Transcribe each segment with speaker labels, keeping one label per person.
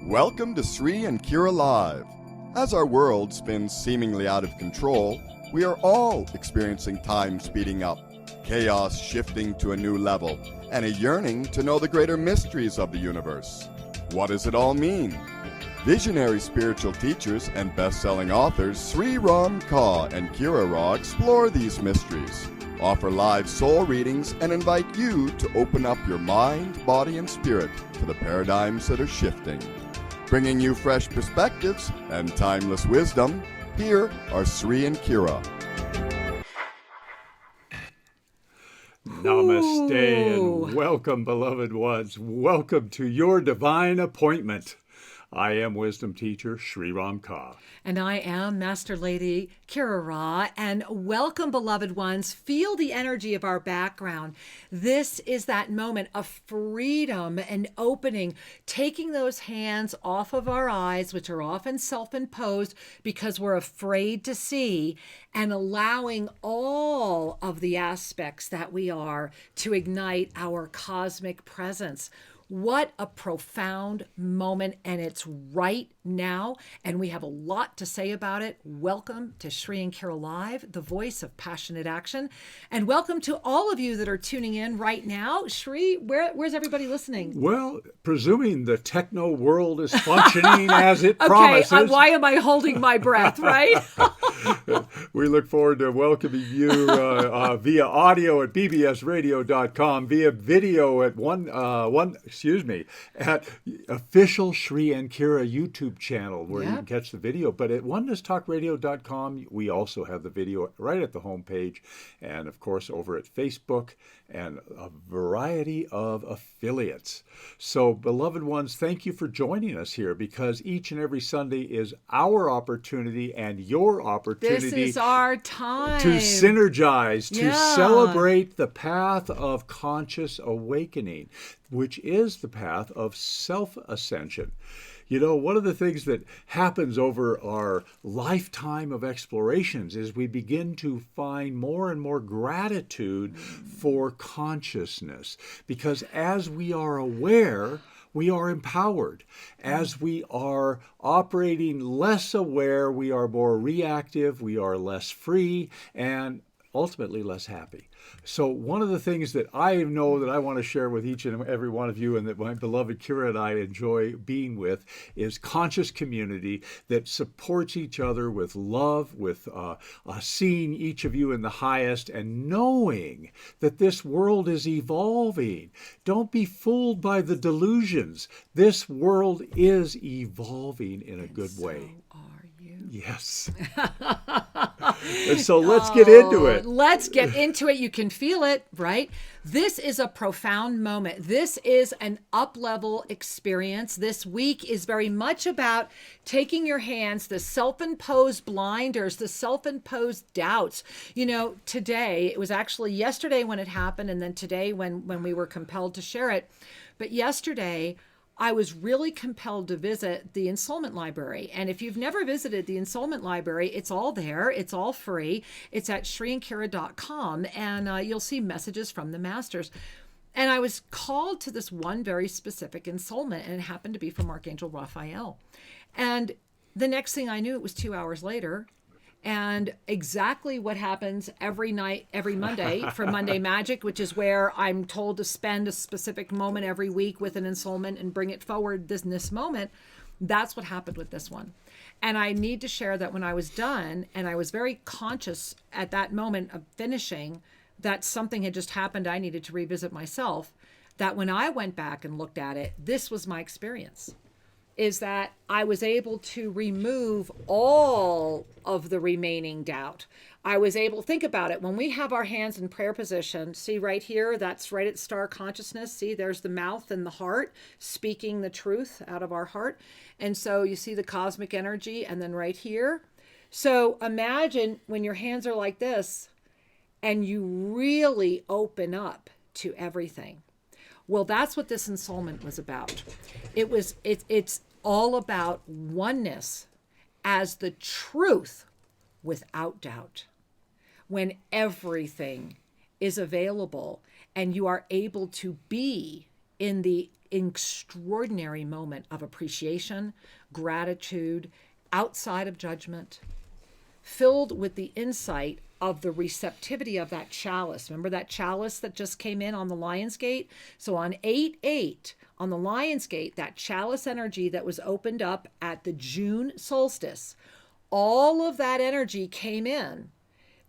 Speaker 1: Welcome to Sri and Kira Live. As our world spins seemingly out of control, we are all experiencing time speeding up, chaos shifting to a new level, and a yearning to know the greater mysteries of the universe. What does it all mean? Visionary spiritual teachers and best-selling authors Sri Ram Kaur and Kira Ra explore these mysteries, offer live soul readings, and invite you to open up your mind, body, and spirit to the paradigms that are shifting. Bringing you fresh perspectives and timeless wisdom, here are Sri and Kira.
Speaker 2: Namaste and welcome, beloved ones. Welcome to your divine appointment. I am wisdom teacher Sri Ram Kaur.
Speaker 3: And I am Master Lady Kira Ra. And welcome, beloved ones. Feel the energy of our background. This is that moment of freedom and opening, taking those hands off of our eyes, which are often self-imposed because we're afraid to see, and allowing all of the aspects that we are to ignite our cosmic presence. What a profound moment, and it's right now, and we have a lot to say about it. Welcome to Sri and Kira Live, the voice of passionate action, and welcome to all of you that are tuning in right now. Sri, where's everybody listening?
Speaker 2: Well, presuming the techno world is functioning as it promises.
Speaker 3: Okay, why am I holding my breath, right?
Speaker 2: We look forward to welcoming you via audio at bbsradio.com, via video at at official Sri and Kira YouTube channel where you can catch the video. But at onenesstalkradio.com, we also have the video right at the homepage, and of course over at Facebook and a variety of affiliates. So, beloved ones, thank you for joining us here, because each and every Sunday is our opportunity and your opportunity.
Speaker 3: This is our time
Speaker 2: to synergize, to celebrate the path of conscious awakening, which is the path of self-ascension. You know, one of the things that happens over our lifetime of explorations is we begin to find more and more gratitude for consciousness, because as we are aware, we are empowered. As we are operating less aware, we are more reactive, we are less free, and ultimately less happy. So one of the things that I know that I want to share with each and every one of you, and that my beloved Kira and I enjoy being with, is conscious community that supports each other with love, with seeing each of you in the highest, and knowing that this world is evolving. Don't be fooled by the delusions. This world is evolving in a good way. Yes. And so let's get into it.
Speaker 3: Let's get into it. You can feel it, right? This is a profound moment. This is an up-level experience. This week is very much about taking your hands, the self-imposed blinders, the self-imposed doubts. You know, today, it was actually yesterday when it happened, and then today when we were compelled to share it. But yesterday, I was really compelled to visit the Ensoulment Library. And if you've never visited the Ensoulment Library, it's all there. It's all free. It's at sriandkira.com, and you'll see messages from the masters. And I was called to this one very specific ensoulment, and it happened to be from Archangel Raphael. And the next thing I knew, it was 2 hours later. And exactly what happens every night, every Monday for Monday Magic, which is where I'm told to spend a specific moment every week with an ensoulment and bring it forward this moment. That's what happened with this one. And I need to share that when I was done, and I was very conscious at that moment of finishing, that something had just happened I needed to revisit myself, that when I went back and looked at it, this was my experience. Is that I was able to remove all of the remaining doubt. I was able, think about it, when we have our hands in prayer position, see right here, that's right at star consciousness. See, there's the mouth and the heart speaking the truth out of our heart. And so you see the cosmic energy, and then right here. So imagine when your hands are like this and you really open up to everything. Well, that's what this ensoulment was about. It's all about oneness as the truth without doubt. When everything is available and you are able to be in the extraordinary moment of appreciation, gratitude, outside of judgment, filled with the insight of the receptivity of that chalice. Remember that chalice that just came in on the Lion's Gate? So on 8/8, on the Lion's Gate, that chalice energy that was opened up at the June solstice, all of that energy came in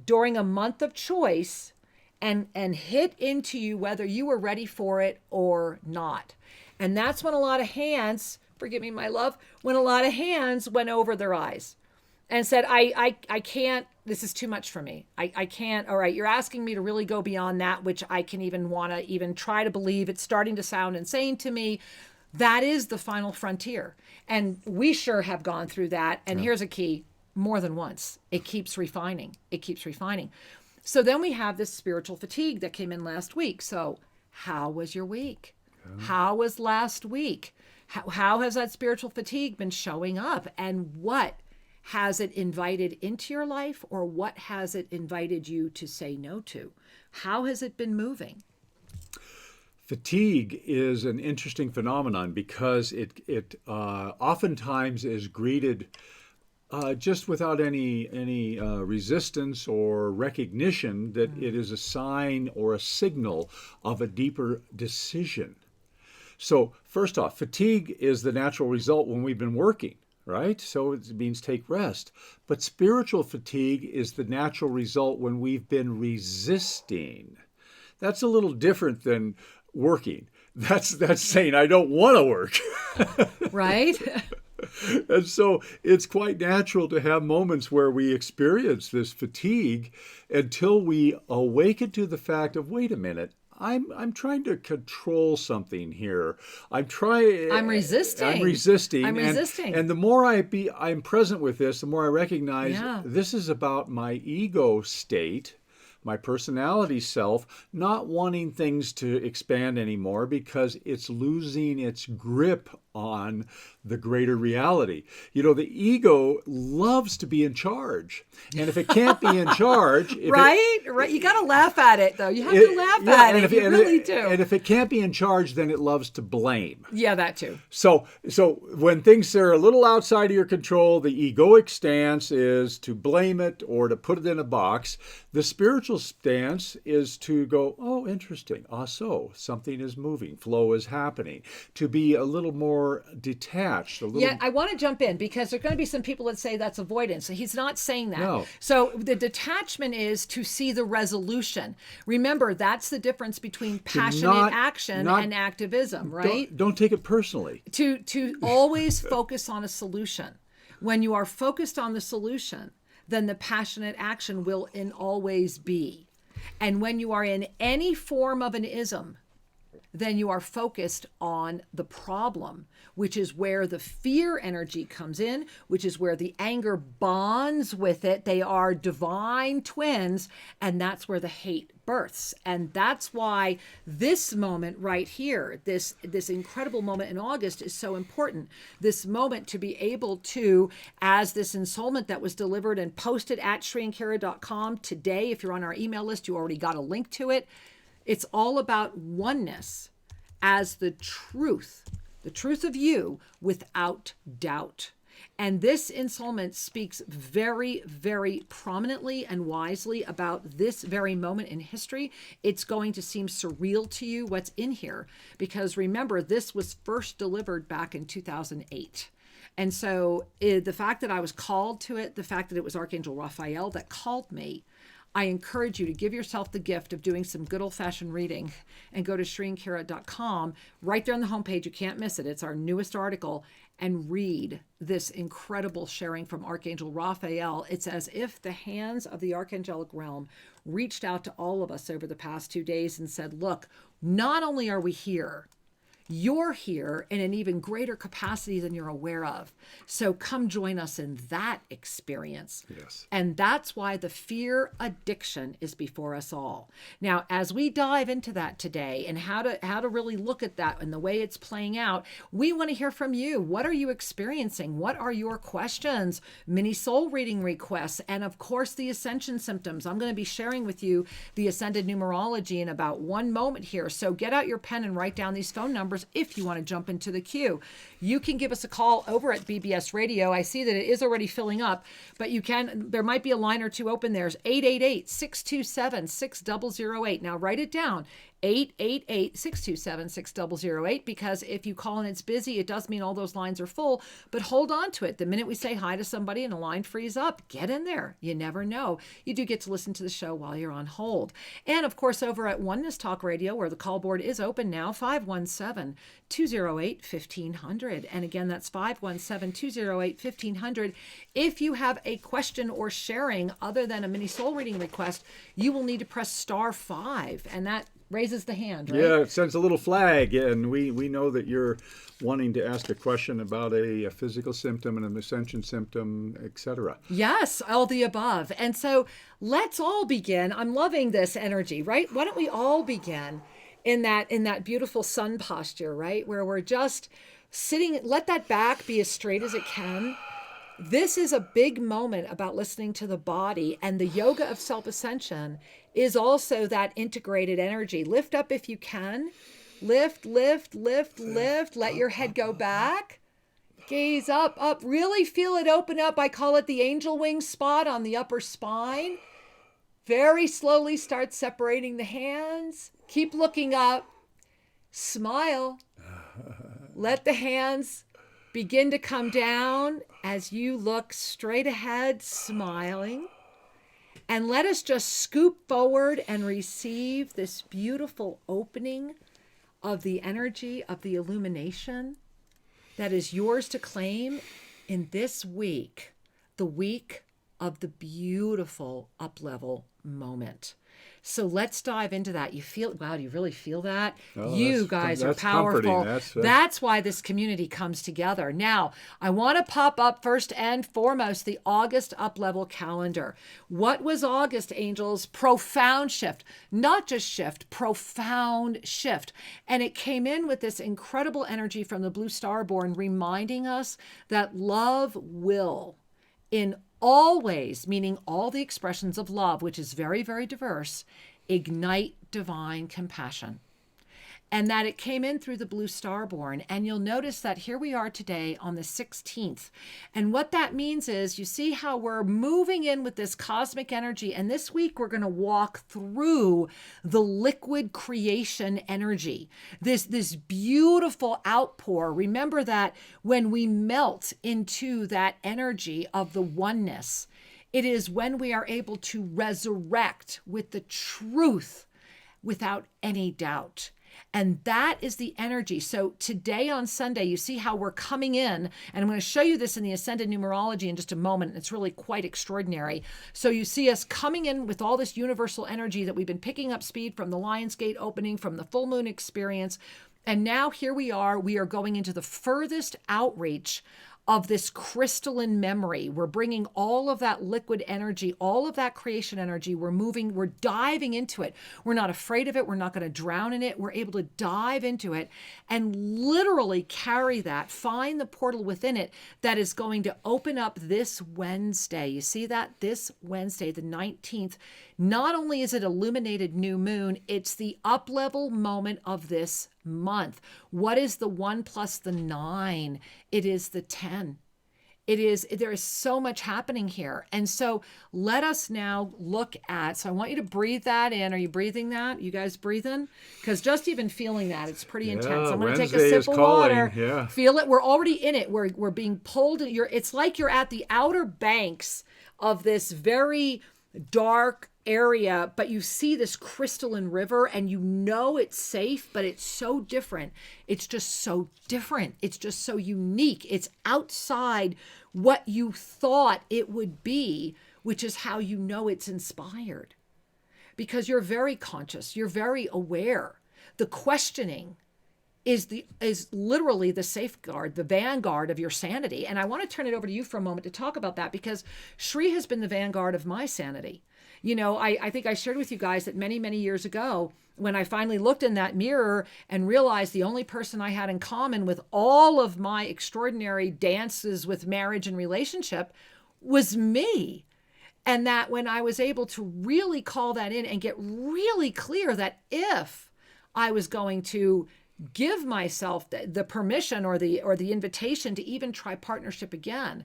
Speaker 3: during a month of choice and hit into you whether you were ready for it or not. And that's when a lot of hands, forgive me, my love, when a lot of hands went over their eyes and said, I can't, this is too much for me. I can't, all right, you're asking me to really go beyond that, which I can even want to even try to believe. It's starting to sound insane to me. That is the final frontier. And we sure have gone through that. And here's a key, more than once. It keeps refining. It keeps refining. So then we have this spiritual fatigue that came in last week. So how was your week? How was last week? How has that spiritual fatigue been showing up? And what has it invited into your life, or what has it invited you to say no to? How has it been moving?
Speaker 2: Fatigue is an interesting phenomenon because it oftentimes is greeted just without any resistance or recognition that it is a sign or a signal of a deeper decision. So first off, fatigue is the natural result when we've been working, right? So it means take rest. But spiritual fatigue is the natural result when we've been resisting. That's a little different than working. That's saying I don't want to work.
Speaker 3: Right?
Speaker 2: And so it's quite natural to have moments where we experience this fatigue until we awaken to the fact of, wait a minute, I'm trying to control something here. I'm resisting. And the more I'm present with this, the more I recognize this is about my ego state, my personality self, not wanting things to expand anymore because it's losing its grip on the greater reality. You know, the ego loves to be in charge. And if it can't be in charge...
Speaker 3: Right? You got to laugh at it, though. You have to laugh at it. You really do.
Speaker 2: And if it can't be in charge, then it loves to blame.
Speaker 3: Yeah, that too.
Speaker 2: So when things are a little outside of your control, the egoic stance is to blame it or to put it in a box. The spiritual stance is to go, oh, interesting. So something is moving. Flow is happening. To be a little more detached.
Speaker 3: Yeah, I want to jump in because there are going to be some people that say that's avoidance. So he's not saying that.
Speaker 2: No.
Speaker 3: So the detachment is to see the resolution. Remember, that's the difference between passionate action and activism, right?
Speaker 2: Don't take it personally.
Speaker 3: To always focus on a solution. When you are focused on the solution, then the passionate action will always be. And when you are in any form of an ism, then you are focused on the problem, which is where the fear energy comes in, which is where the anger bonds with it. They are divine twins, and that's where the hate births. And that's why this moment right here, this incredible moment in August is so important. This moment to be able to, as this ensoulment that was delivered and posted at ShriandKara.com today, if you're on our email list, you already got a link to it. It's all about oneness as the truth of you without doubt. And this ensoulment speaks very, very prominently and wisely about this very moment in history. It's going to seem surreal to you what's in here, because remember, this was first delivered back in 2008. And so the fact that I was called to it, the fact that it was Archangel Raphael that called me, I encourage you to give yourself the gift of doing some good old-fashioned reading and go to ShriandKara.com. Right there on the homepage, you can't miss it. It's our newest article, and read this incredible sharing from Archangel Raphael. It's as if the hands of the archangelic realm reached out to all of us over the past 2 days and said, look, not only are we here, you're here in an even greater capacity than you're aware of. So come join us in that experience.
Speaker 2: Yes.
Speaker 3: And that's why the fear addiction is before us all. Now, as we dive into that today and how to really look at that and the way it's playing out, we want to hear from you. What are you experiencing? What are your questions? Mini soul reading requests, and of course the ascension symptoms. I'm going to be sharing with you the Ascended Numerology in about one moment here. So get out your pen and write down these phone numbers numbers if you want to jump into the queue. You can give us a call over at BBS Radio. I see that it is already filling up, but there might be a line or two open. There's 888-627-6008. Now write it down. 888-627-6008, because if you call and it's busy, it does mean all those lines are full, but hold on to it. The minute we say hi to somebody and a line frees up, get in there. You never know. You do get to listen to the show while you're on hold. And of course, over at Oneness Talk Radio, where the call board is open now, 517-208-1500. And again, that's 517-208-1500. If you have a question or sharing other than a mini soul reading request, you will need to press *5, and that raises the hand, right?
Speaker 2: Yeah, it sends a little flag, and we know that you're wanting to ask a question about a physical symptom and an ascension symptom, etc.
Speaker 3: Yes, all the above. And so let's all begin. I'm loving this energy, right? Why don't we all begin in that beautiful sun posture, right? Where we're just sitting, let that back be as straight as it can. This is a big moment about listening to the body, and the yoga of self-ascension is also that integrated energy. Lift up if you can. Lift, lift, lift, lift. Let your head go back. Gaze up, up. Really feel it open up. I call it the angel wing spot on the upper spine. Very slowly start separating the hands. Keep looking up. Smile. Let the hands begin to come down as you look straight ahead, smiling. And let us just scoop forward and receive this beautiful opening of the energy of the illumination that is yours to claim in this week, the week of the beautiful up-level moment. So let's dive into that. You feel, wow, do you really feel that?
Speaker 2: Oh,
Speaker 3: you guys are powerful. That's why this community comes together. Now, I want to pop up first and foremost the August up-level calendar. What was August, angels? Profound shift. Not just shift, profound shift. And it came in with this incredible energy from the Blue Starborn, reminding us that love will, in all ways, meaning all the expressions of love, which is very, very diverse, ignite divine compassion. And that it came in through the Blue Starborn. And you'll notice that here we are today on the 16th. And what that means is, you see how we're moving in with this cosmic energy. And this week, we're going to walk through the liquid creation energy, this beautiful outpour. Remember that when we melt into that energy of the oneness, it is when we are able to resurrect with the truth without any doubt. And that is the energy. So today on Sunday, you see how we're coming in, and I'm going to show you this in the Ascended Numerology in just a moment. It's really quite extraordinary. So you see us coming in with all this universal energy that we've been picking up speed from the Lion's Gate opening, from the full moon experience. And now here we are going into the furthest outreach of this crystalline memory. We're bringing all of that liquid energy, all of that creation energy. We're diving into it. We're not afraid of it. We're not going to drown in it. We're able to dive into it and literally carry that, find the portal within it that is going to open up this Wednesday. You see that? This Wednesday, the 19th. Not only is it illuminated new moon, it's the up-level moment of this month. What is the 1 plus the 9? It is the 10. There is so much happening here. And so let us now look at, so I want you to breathe that in. Are you breathing that? You guys breathing? Because just even feeling that, it's pretty intense. I'm going to take a sip of water.
Speaker 2: Yeah.
Speaker 3: Feel it. We're already in it. We're being pulled. It's like you're at the outer banks of this very dark area, but you see this crystalline river and you know it's safe, but it's so different. It's just so different. It's just so unique. It's outside what you thought it would be, which is how you know it's inspired. Because you're very conscious, you're very aware. The questioning is literally the safeguard, the vanguard of your sanity. And I want to turn it over to you for a moment to talk about that, because Shri has been the vanguard of my sanity. You know, I think I shared with you guys that many, many years ago, when I finally looked in that mirror and realized the only person I had in common with all of my extraordinary dances with marriage and relationship was me. And that when I was able to really call that in and get really clear that if I was going to give myself the permission or the invitation to even try partnership again.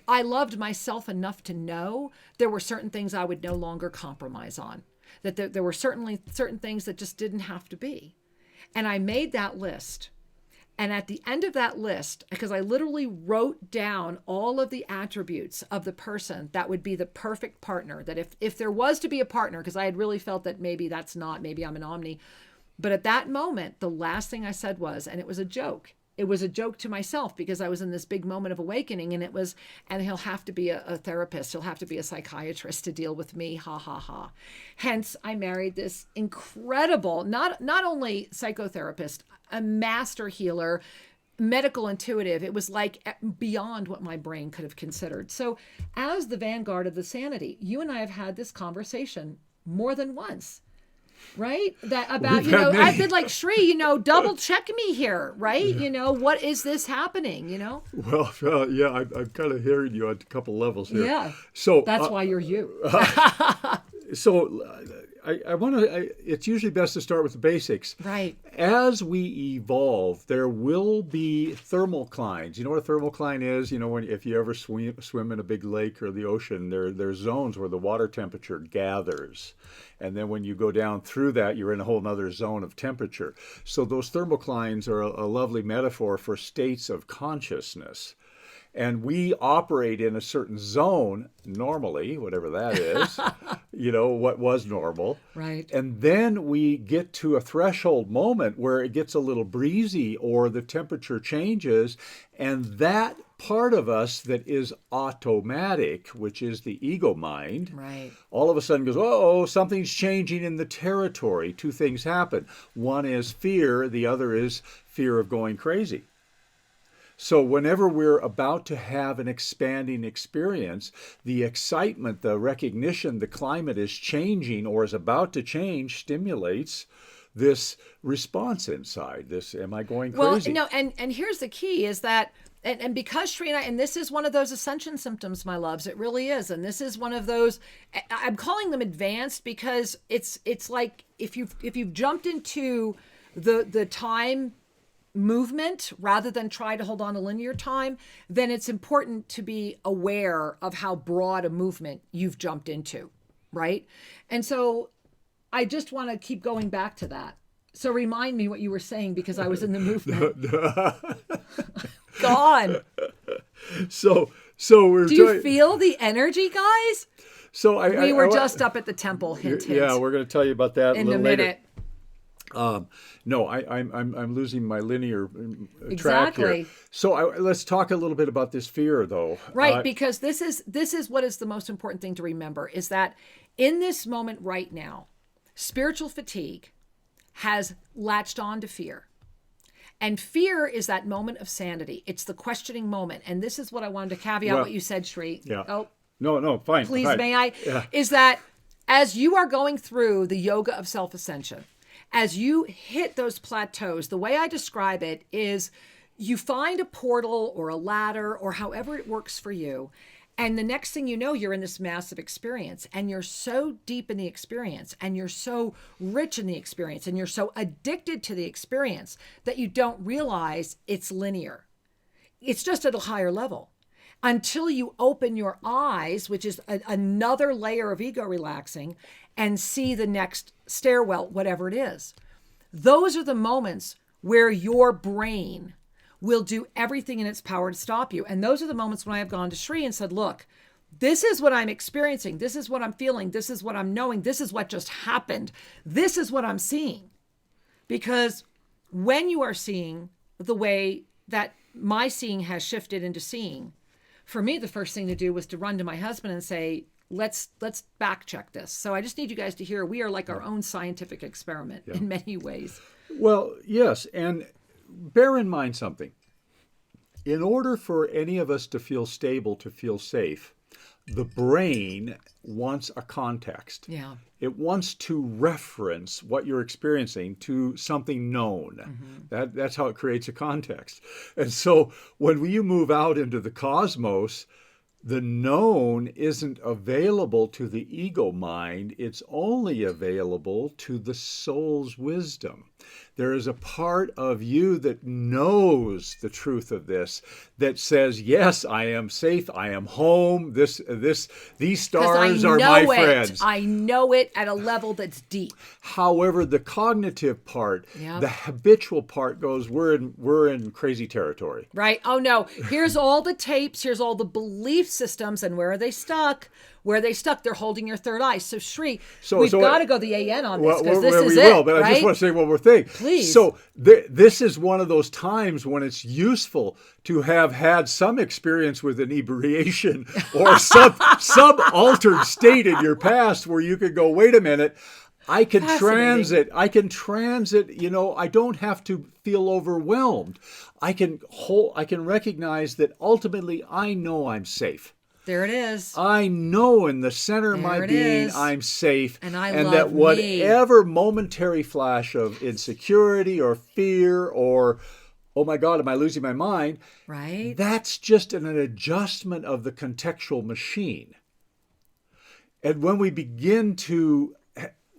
Speaker 3: I loved myself enough to know there were certain things I would no longer compromise on, that there were certainly certain things that just didn't have to be. And I made that list. And at the end of that list, because I literally wrote down all of the attributes of the person that would be the perfect partner, that if there was to be a partner, because I had really felt that maybe maybe I'm an omni. But at that moment, the last thing I said was, and it was a joke. It was a joke to myself because I was in this big moment of awakening, and he'll have to be a therapist. He'll have to be a psychiatrist to deal with me. Ha, ha, ha. Hence, I married this incredible, not only psychotherapist, a master healer, medical intuitive. It was like beyond what my brain could have considered. So as the vanguard of the sanity, you and I have had this conversation more than once. Right? That about, I've been like, Shri, double check me here, right?
Speaker 2: Yeah.
Speaker 3: What is this happening,
Speaker 2: Well, yeah, I'm kind of hearing you on a couple levels here.
Speaker 3: Yeah.
Speaker 2: So
Speaker 3: that's why you're you.
Speaker 2: So I want to, it's usually best to start with the basics.
Speaker 3: Right.
Speaker 2: As we evolve, there will be thermoclines. You know what a thermocline is? If you ever swim in a big lake or the ocean, there's zones where the water temperature gathers. And then when you go down through that, you're in a whole other zone of temperature. So those thermoclines are a lovely metaphor for states of consciousness. And we operate in a certain zone, normally, whatever that is, what was normal.
Speaker 3: Right.
Speaker 2: And then we get to a threshold moment where it gets a little breezy or the temperature changes. And that part of us that is automatic, which is the ego mind,
Speaker 3: right,
Speaker 2: all of a sudden goes, oh, something's changing in the territory. Two things happen. One is fear. The other is fear of going crazy. So whenever we're about to have an expanding experience, the excitement, the recognition, the climate is changing or is about to change stimulates this response inside. This, am I going crazy?
Speaker 3: Well, no, and here's the key is that, and because Shri and I, and this is one of those ascension symptoms, my loves, it really is. And this is one of those, I'm calling them advanced because it's like if you've jumped into the time movement rather than try to hold on to linear time, then it's important to be aware of how broad a movement you've jumped into, right? And so I just want to keep going back to that. So remind me what you were saying because I was in the movement. Gone.
Speaker 2: So we're.
Speaker 3: Do you feel the energy, guys?
Speaker 2: So
Speaker 3: we were just up at the temple. Hint, hint.
Speaker 2: Yeah, we're going to tell you about that
Speaker 3: in
Speaker 2: a little
Speaker 3: a minute.
Speaker 2: Later. No, I'm losing my linear track
Speaker 3: exactly.
Speaker 2: here. So let's talk a little bit about this fear, though.
Speaker 3: Right, because this is what is the most important thing to remember is that in this moment right now, spiritual fatigue has latched on to fear. And fear is that moment of sanity. It's the questioning moment. And this is what I wanted to caveat what you said, Shri.
Speaker 2: Yeah.
Speaker 3: Oh,
Speaker 2: no, fine.
Speaker 3: Please,
Speaker 2: fine.
Speaker 3: may I?
Speaker 2: Yeah.
Speaker 3: Is that as you are going through the yoga of self-ascension, as you hit those plateaus, the way I describe it is you find a portal or a ladder or however it works for you. And the next thing you know, you're in this massive experience and you're so deep in the experience and you're so rich in the experience and you're so addicted to the experience that you don't realize it's linear. It's just at a higher level until you open your eyes, which is another layer of ego relaxing, and see the next stairwell, whatever it is. Those are the moments where your brain will do everything in its power to stop you. And those are the moments when I have gone to Shri and said, look, this is what I'm experiencing. This is what I'm feeling. This is what I'm knowing. This is what just happened. This is what I'm seeing. Because when you are seeing the way that my seeing has shifted into seeing, for me, the first thing to do was to run to my husband and say, let's back check this. So I just need you guys to hear, we are like our own scientific experiment in many ways.
Speaker 2: Well, yes. And bear in mind something. In order for any of us to feel stable, to feel safe, the brain wants a context.
Speaker 3: Yeah.
Speaker 2: It wants to reference what you're experiencing to something known. Mm-hmm. That's how it creates a context. And so when you move out into the cosmos, the known isn't available to the ego mind. It's only available to the soul's wisdom. There is a part of you that knows the truth of this, that says, yes, I am safe, I am home, these stars are my friends.
Speaker 3: I know it at a level that's deep.
Speaker 2: However, the cognitive part,
Speaker 3: Yep.
Speaker 2: the habitual part goes, we're in crazy territory.
Speaker 3: Right? Oh no, here's all the tapes, here's all the belief systems, and where are they stuck? Where are they stuck? They're holding your third eye. So Shri, we've got to go the AN on this, because this is it,
Speaker 2: but
Speaker 3: right?
Speaker 2: I just want to say one more thing.
Speaker 3: Please.
Speaker 2: So this is one of those times when it's useful to have had some experience with inebriation or some altered state in your past where you could go, wait a minute, I can transit, I don't have to feel overwhelmed. I can recognize that ultimately I know I'm safe.
Speaker 3: There it is.
Speaker 2: I know in the center of my being I'm safe,
Speaker 3: and
Speaker 2: that whatever momentary flash of insecurity or fear or, oh my God, am I losing my mind?
Speaker 3: Right.
Speaker 2: That's just an adjustment of the contextual machine. And when we begin to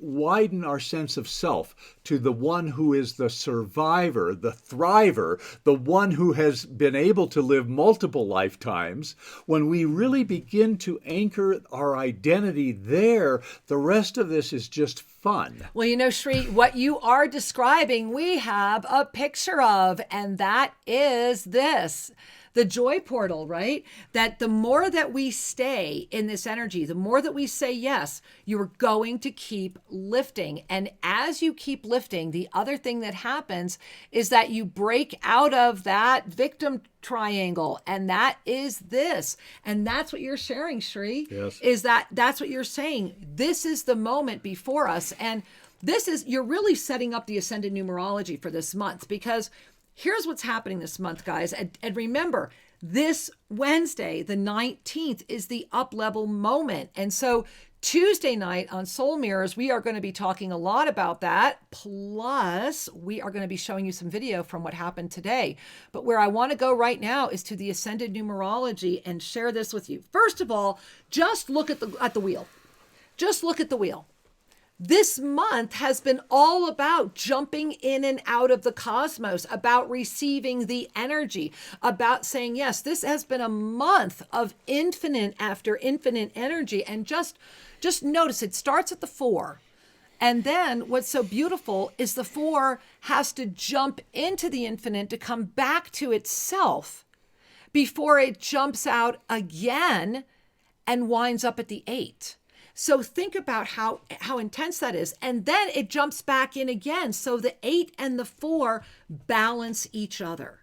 Speaker 2: widen our sense of self to the one who is the survivor, the thriver, the one who has been able to live multiple lifetimes, when we really begin to anchor our identity there, the rest of this is just fun.
Speaker 3: Well, you know, Shri, what you are describing, we have a picture of, and that is this. The joy portal, right? That the more that we stay in this energy, the more that we say yes, you're going to keep lifting. And as you keep lifting, the other thing that happens is that you break out of that victim triangle. And that is this. And that's what you're sharing, Shri.
Speaker 2: Yes.
Speaker 3: Is that's what you're saying. This is the moment before us. And you're really setting up the Ascended Numerology for this month, because here's what's happening this month, guys. And remember, this Wednesday, the 19th, is the UPLEVEL moment. And so Tuesday night on Soul Mirrors, we are going to be talking a lot about that. Plus, we are going to be showing you some video from what happened today. But where I want to go right now is to the Ascended Numerology and share this with you. First of all, just look at the wheel. Just look at the wheel. This month has been all about jumping in and out of the cosmos, about receiving the energy, about saying, yes, this has been a month of infinite after infinite energy. And just notice it starts at the 4. And then what's so beautiful is the 4 has to jump into the infinite to come back to itself before it jumps out again and winds up at the 8. So think about how intense that is. And then it jumps back in again. So the 8 and the 4 balance each other.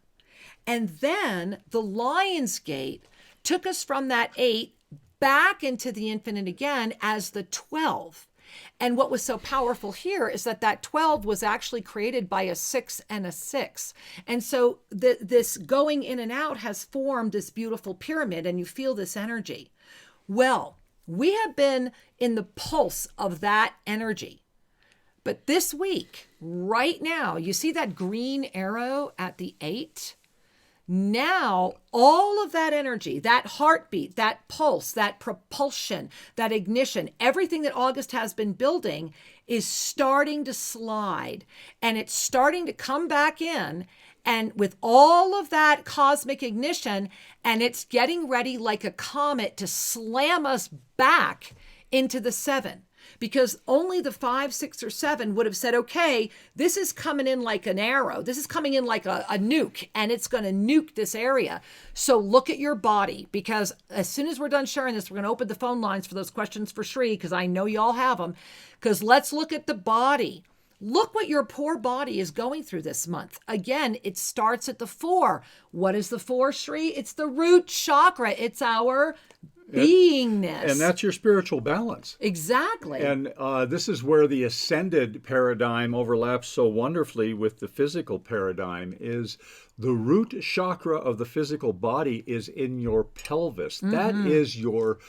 Speaker 3: And then the Lion's Gate took us from that 8 back into the infinite again as the 12. And what was so powerful here is that 12 was actually created by a 6 and a 6. And so this going in and out has formed this beautiful pyramid, and you feel this energy. Well, we have been in the pulse of that energy. But this week, right now, you see that green arrow at the 8? Now, all of that energy, that heartbeat, that pulse, that propulsion, that ignition, everything that August has been building is starting to slide. And it's starting to come back in. And with all of that cosmic ignition, and it's getting ready like a comet to slam us back into the 7. Because only the 5, 6, or 7 would have said, okay, this is coming in like an arrow. This is coming in like a nuke, and it's going to nuke this area. So look at your body, because as soon as we're done sharing this, we're going to open the phone lines for those questions for Shri, because I know you all have them. Because let's look at the body. Look what your poor body is going through this month. Again, it starts at the 4. What is the 4, Shri? It's the root chakra. It's our beingness.
Speaker 2: And that's your spiritual balance.
Speaker 3: Exactly.
Speaker 2: And this is where the ascended paradigm overlaps so wonderfully with the physical paradigm. Is the root chakra of the physical body is in your pelvis. Mm-hmm. That is your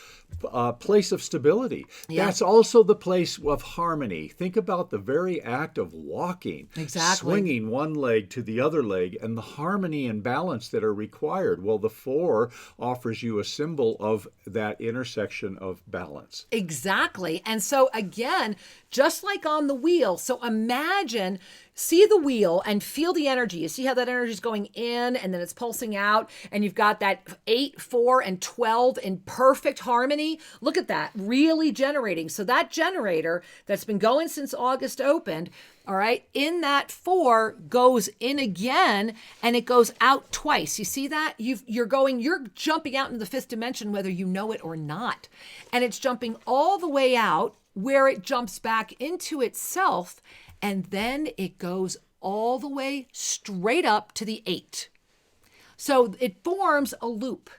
Speaker 2: place of stability. Yeah. That's also the place of harmony. Think about the very act of walking, swinging one leg to the other leg, and the harmony and balance that are required. Well, the 4 offers you a symbol of that intersection of balance.
Speaker 3: Exactly. And so again, just like on the wheel, so imagine see the wheel and feel the energy. You see how that energy is going in and then it's pulsing out, and you've got that 8, 4, and 12 in perfect harmony. Look at that, really generating. So that generator that's been going since August opened, all right, in that 4 goes in again, and it goes out twice. You see that? You're jumping out into the 5th dimension, whether you know it or not. And it's jumping all the way out where it jumps back into itself, and then it goes all the way straight up to the 8. So it forms a loop.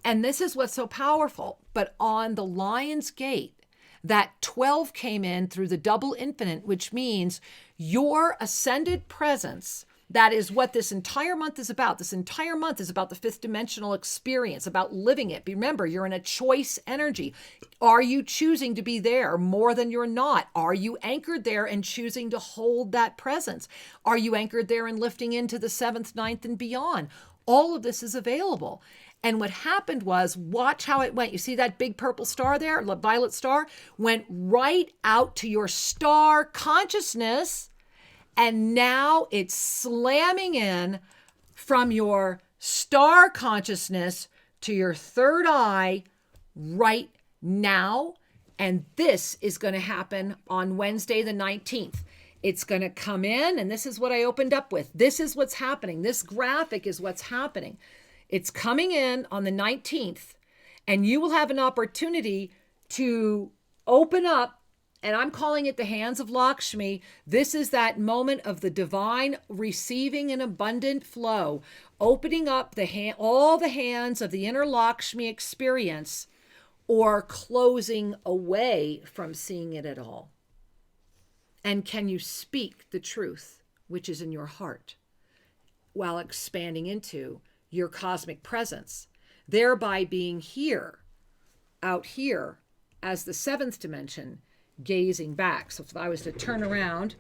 Speaker 3: And this is what's so powerful. But on the Lion's Gate, that 12 came in through the double infinite, which means your ascended presence. That is what this entire month is about. This entire month is about the 5th dimensional experience, about living it. Remember, you're in a choice energy. Are you choosing to be there more than you're not? Are you anchored there and choosing to hold that presence? Are you anchored there and lifting into the 7th, 9th, and beyond? All of this is available. And what happened was, watch how it went. You see that big purple star there, the violet star, went right out to your star consciousness. And now it's slamming in from your star consciousness to your 3rd eye right now. And this is going to happen on Wednesday, the 19th. It's going to come in, and this is what I opened up with. This is what's happening. This graphic is what's happening. It's coming in on the 19th, and you will have an opportunity to open up, and I'm calling it the hands of Lakshmi. This is that moment of the divine receiving an abundant flow, opening up all the hands of the inner Lakshmi experience, or closing away from seeing it at all. And can you speak the truth, which is in your heart, while expanding into your cosmic presence, thereby being here, out here, as the 7th dimension, gazing back. So if I was to turn around,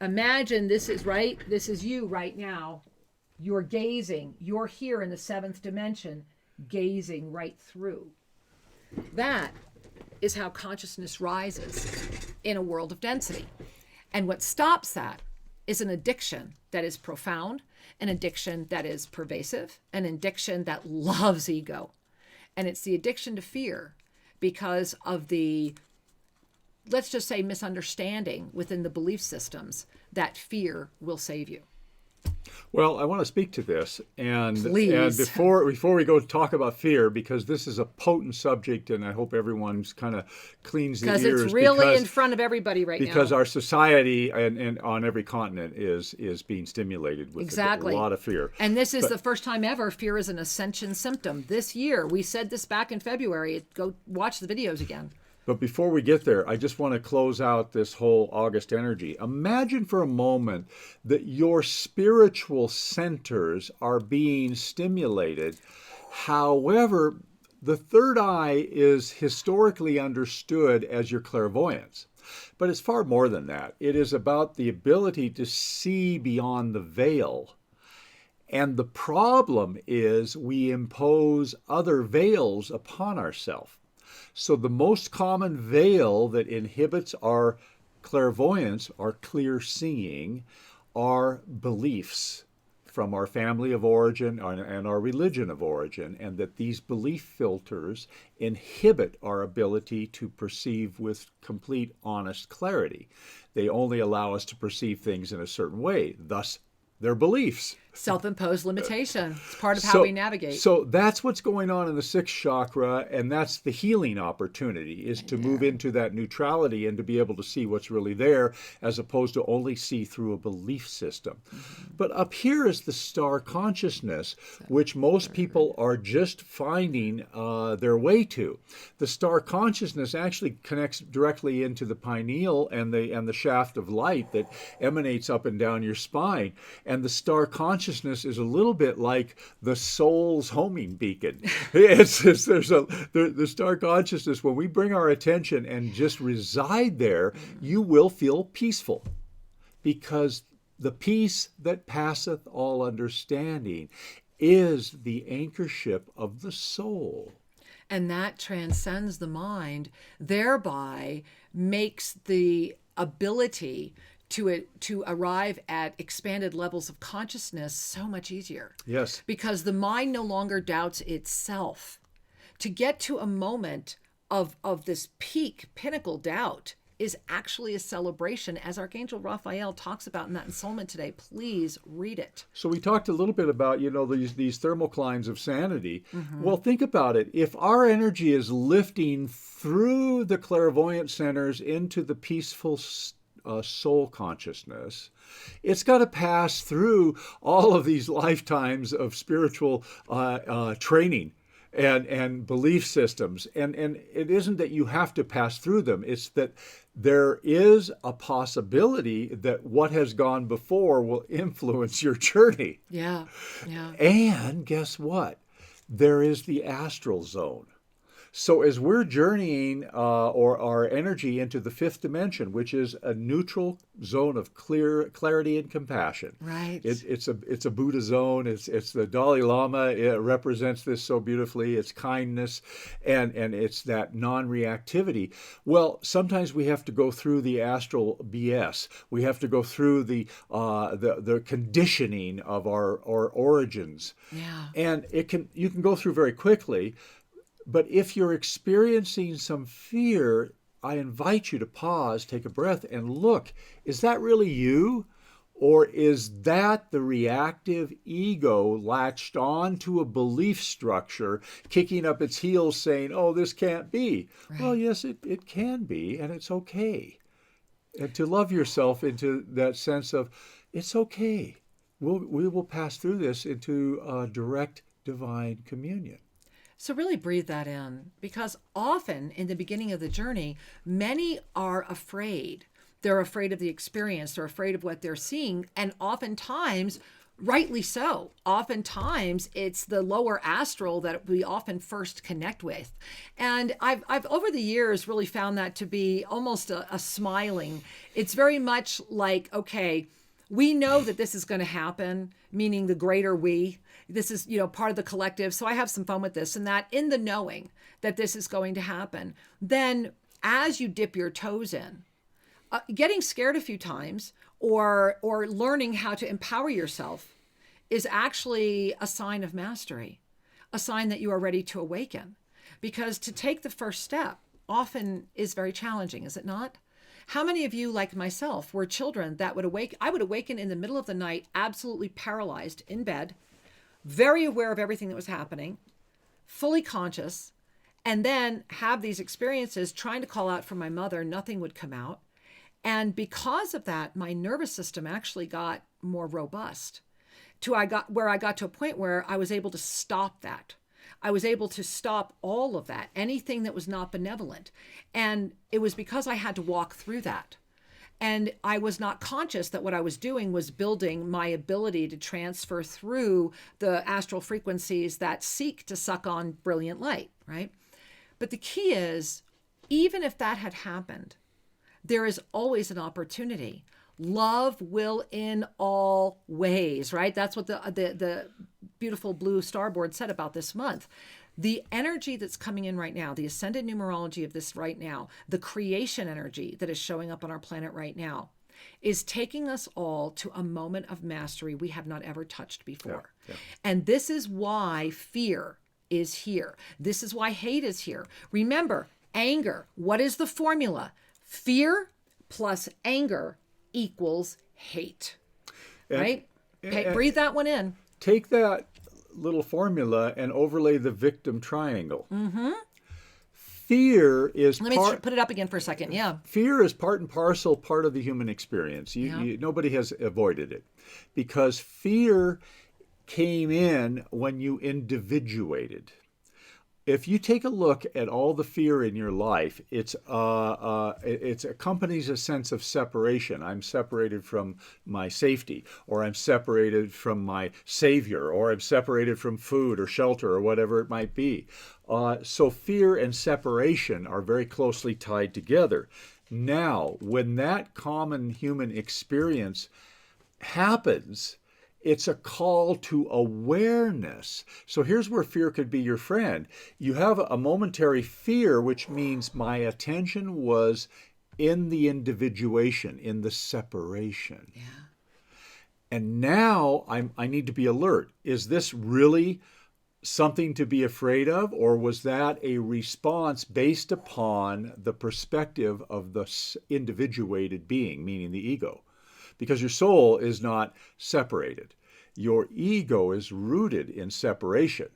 Speaker 3: imagine this is you right now. You're gazing, you're here in the 7th dimension, gazing right through. That is how consciousness rises in a world of density. And what stops that is an addiction that is profound, an addiction that is pervasive, an addiction that loves ego. And it's the addiction to fear because of the, let's just say, misunderstanding within the belief systems that fear will save you.
Speaker 2: Well, I want to speak to this, and
Speaker 3: Please.
Speaker 2: before we go talk about fear, because this is a potent subject, and I hope everyone's kind of cleans the ears.
Speaker 3: Because it's really in front of everybody right now.
Speaker 2: Because our society and on every continent is being stimulated with
Speaker 3: exactly.
Speaker 2: a lot of fear.
Speaker 3: And this is the first time ever fear is an ascension symptom. This year, we said this back in February. Go watch the videos again.
Speaker 2: But before we get there, I just want to close out this whole August energy. Imagine for a moment that your spiritual centers are being stimulated. However, the 3rd eye is historically understood as your clairvoyance. But it's far more than that. It is about the ability to see beyond the veil. And the problem is we impose other veils upon ourselves. So the most common veil that inhibits our clairvoyance, our clear seeing, are beliefs from our family of origin and our religion of origin, and that these belief filters inhibit our ability to perceive with complete, honest clarity. They only allow us to perceive things in a certain way, thus their beliefs.
Speaker 3: Self-imposed limitation. It's part of how we navigate.
Speaker 2: So that's what's going on in the 6th chakra, and that's the healing opportunity, is to move into that neutrality and to be able to see what's really there, as opposed to only see through a belief system. But up here is the star consciousness, which most people are just finding their way to. The star consciousness actually connects directly into the pineal and the shaft of light that emanates up and down your spine. And the star consciousness is a little bit like the soul's homing beacon. The star consciousness, when we bring our attention and just reside there, you will feel peaceful, because the peace that passeth all understanding is the anchorship of the soul.
Speaker 3: And that transcends the mind, thereby makes the ability to arrive at expanded levels of consciousness so much easier.
Speaker 2: Yes.
Speaker 3: Because the mind no longer doubts itself. To get to a moment of this peak pinnacle doubt is actually a celebration, as Archangel Raphael talks about in that ensoulment today. Please read it.
Speaker 2: So we talked a little bit about, these thermoclines of sanity. Well, think about it. If our energy is lifting through the clairvoyant centers into the peaceful soul consciousness, it's got to pass through all of these lifetimes of spiritual training and belief systems. And it isn't that you have to pass through them. It's that there is a possibility that what has gone before will influence your journey.
Speaker 3: Yeah.
Speaker 2: And guess what? There is the astral zone. So as we're journeying or our energy into the fifth dimension, which is a neutral zone of clarity and compassion.
Speaker 3: Right.
Speaker 2: It's a Buddha zone. It's the Dalai Lama. It represents this so beautifully. It's kindness, and it's that non-reactivity. Well, sometimes we have to go through the astral BS. We have to go through the conditioning of our origins.
Speaker 3: Yeah.
Speaker 2: And you can go through very quickly. But if you're experiencing some fear, I invite you to pause, take a breath, and look, is that really you? Or is that the reactive ego latched on to a belief structure, kicking up its heels saying, oh, this can't be? Right. Well, yes, it can be, and it's okay. And to love yourself into that sense of, it's okay. We will pass through this into direct divine communion.
Speaker 3: So really breathe that in, because often in the beginning of the journey, many are afraid. They're afraid of the experience. They're afraid of what they're seeing. And oftentimes, rightly so, oftentimes it's the lower astral that we often first connect with. And I've over the years really found that to be almost a smiling. It's very much like, okay, we know that this is going to happen, meaning the greater we. This is, part of the collective. So I have some fun with this, and that in the knowing that this is going to happen, then as you dip your toes in, getting scared a few times or learning how to empower yourself is actually a sign of mastery, a sign that you are ready to awaken. Because to take the first step often is very challenging, is it not? How many of you, like myself, were children that would awake? I would awaken in the middle of the night, absolutely paralyzed in bed, very aware of everything that was happening, fully conscious, and then have these experiences trying to call out for my mother. Nothing would come out. And because of that, my nervous system actually got more robust I got to a point where I was able to stop that. I was able to stop all of that, anything that was not benevolent. And it was because I had to walk through that. And I was not conscious that what I was doing was building my ability to transfer through the astral frequencies that seek to suck on brilliant light, right? But the key is, even if that had happened, there is always an opportunity. Love will in all ways, right? That's what the beautiful blue starboard said about this month. The energy that's coming in right now, the ascended numerology of this right now, the creation energy that is showing up on our planet right now, is taking us all to a moment of mastery we have not ever touched before. Yeah. And this is why fear is here. This is why hate is here. Remember, anger, what is the formula? Fear plus anger equals hate, right? Okay, breathe that one in.
Speaker 2: Take that little formula and overlay the victim triangle. Mm-hmm. Fear is
Speaker 3: Let me put it up again for a second. Yeah.
Speaker 2: Fear is part and parcel part of the human experience. Nobody has avoided it, because fear came in when you individuated. If you take a look at all the fear in your life, it accompanies a sense of separation. I'm separated from my safety, or I'm separated from my savior, or I'm separated from food or shelter or whatever it might be. So fear and separation are very closely tied together. Now, when that common human experience happens, it's a call to awareness. So here's where fear could be your friend. You have a momentary fear, which means my attention was in the individuation, in the separation.
Speaker 3: Yeah.
Speaker 2: And now I need to be alert. Is this really something to be afraid of, or was that a response based upon the perspective of the individuated being, meaning the ego? Because your soul is not separated. Your ego is rooted in separation.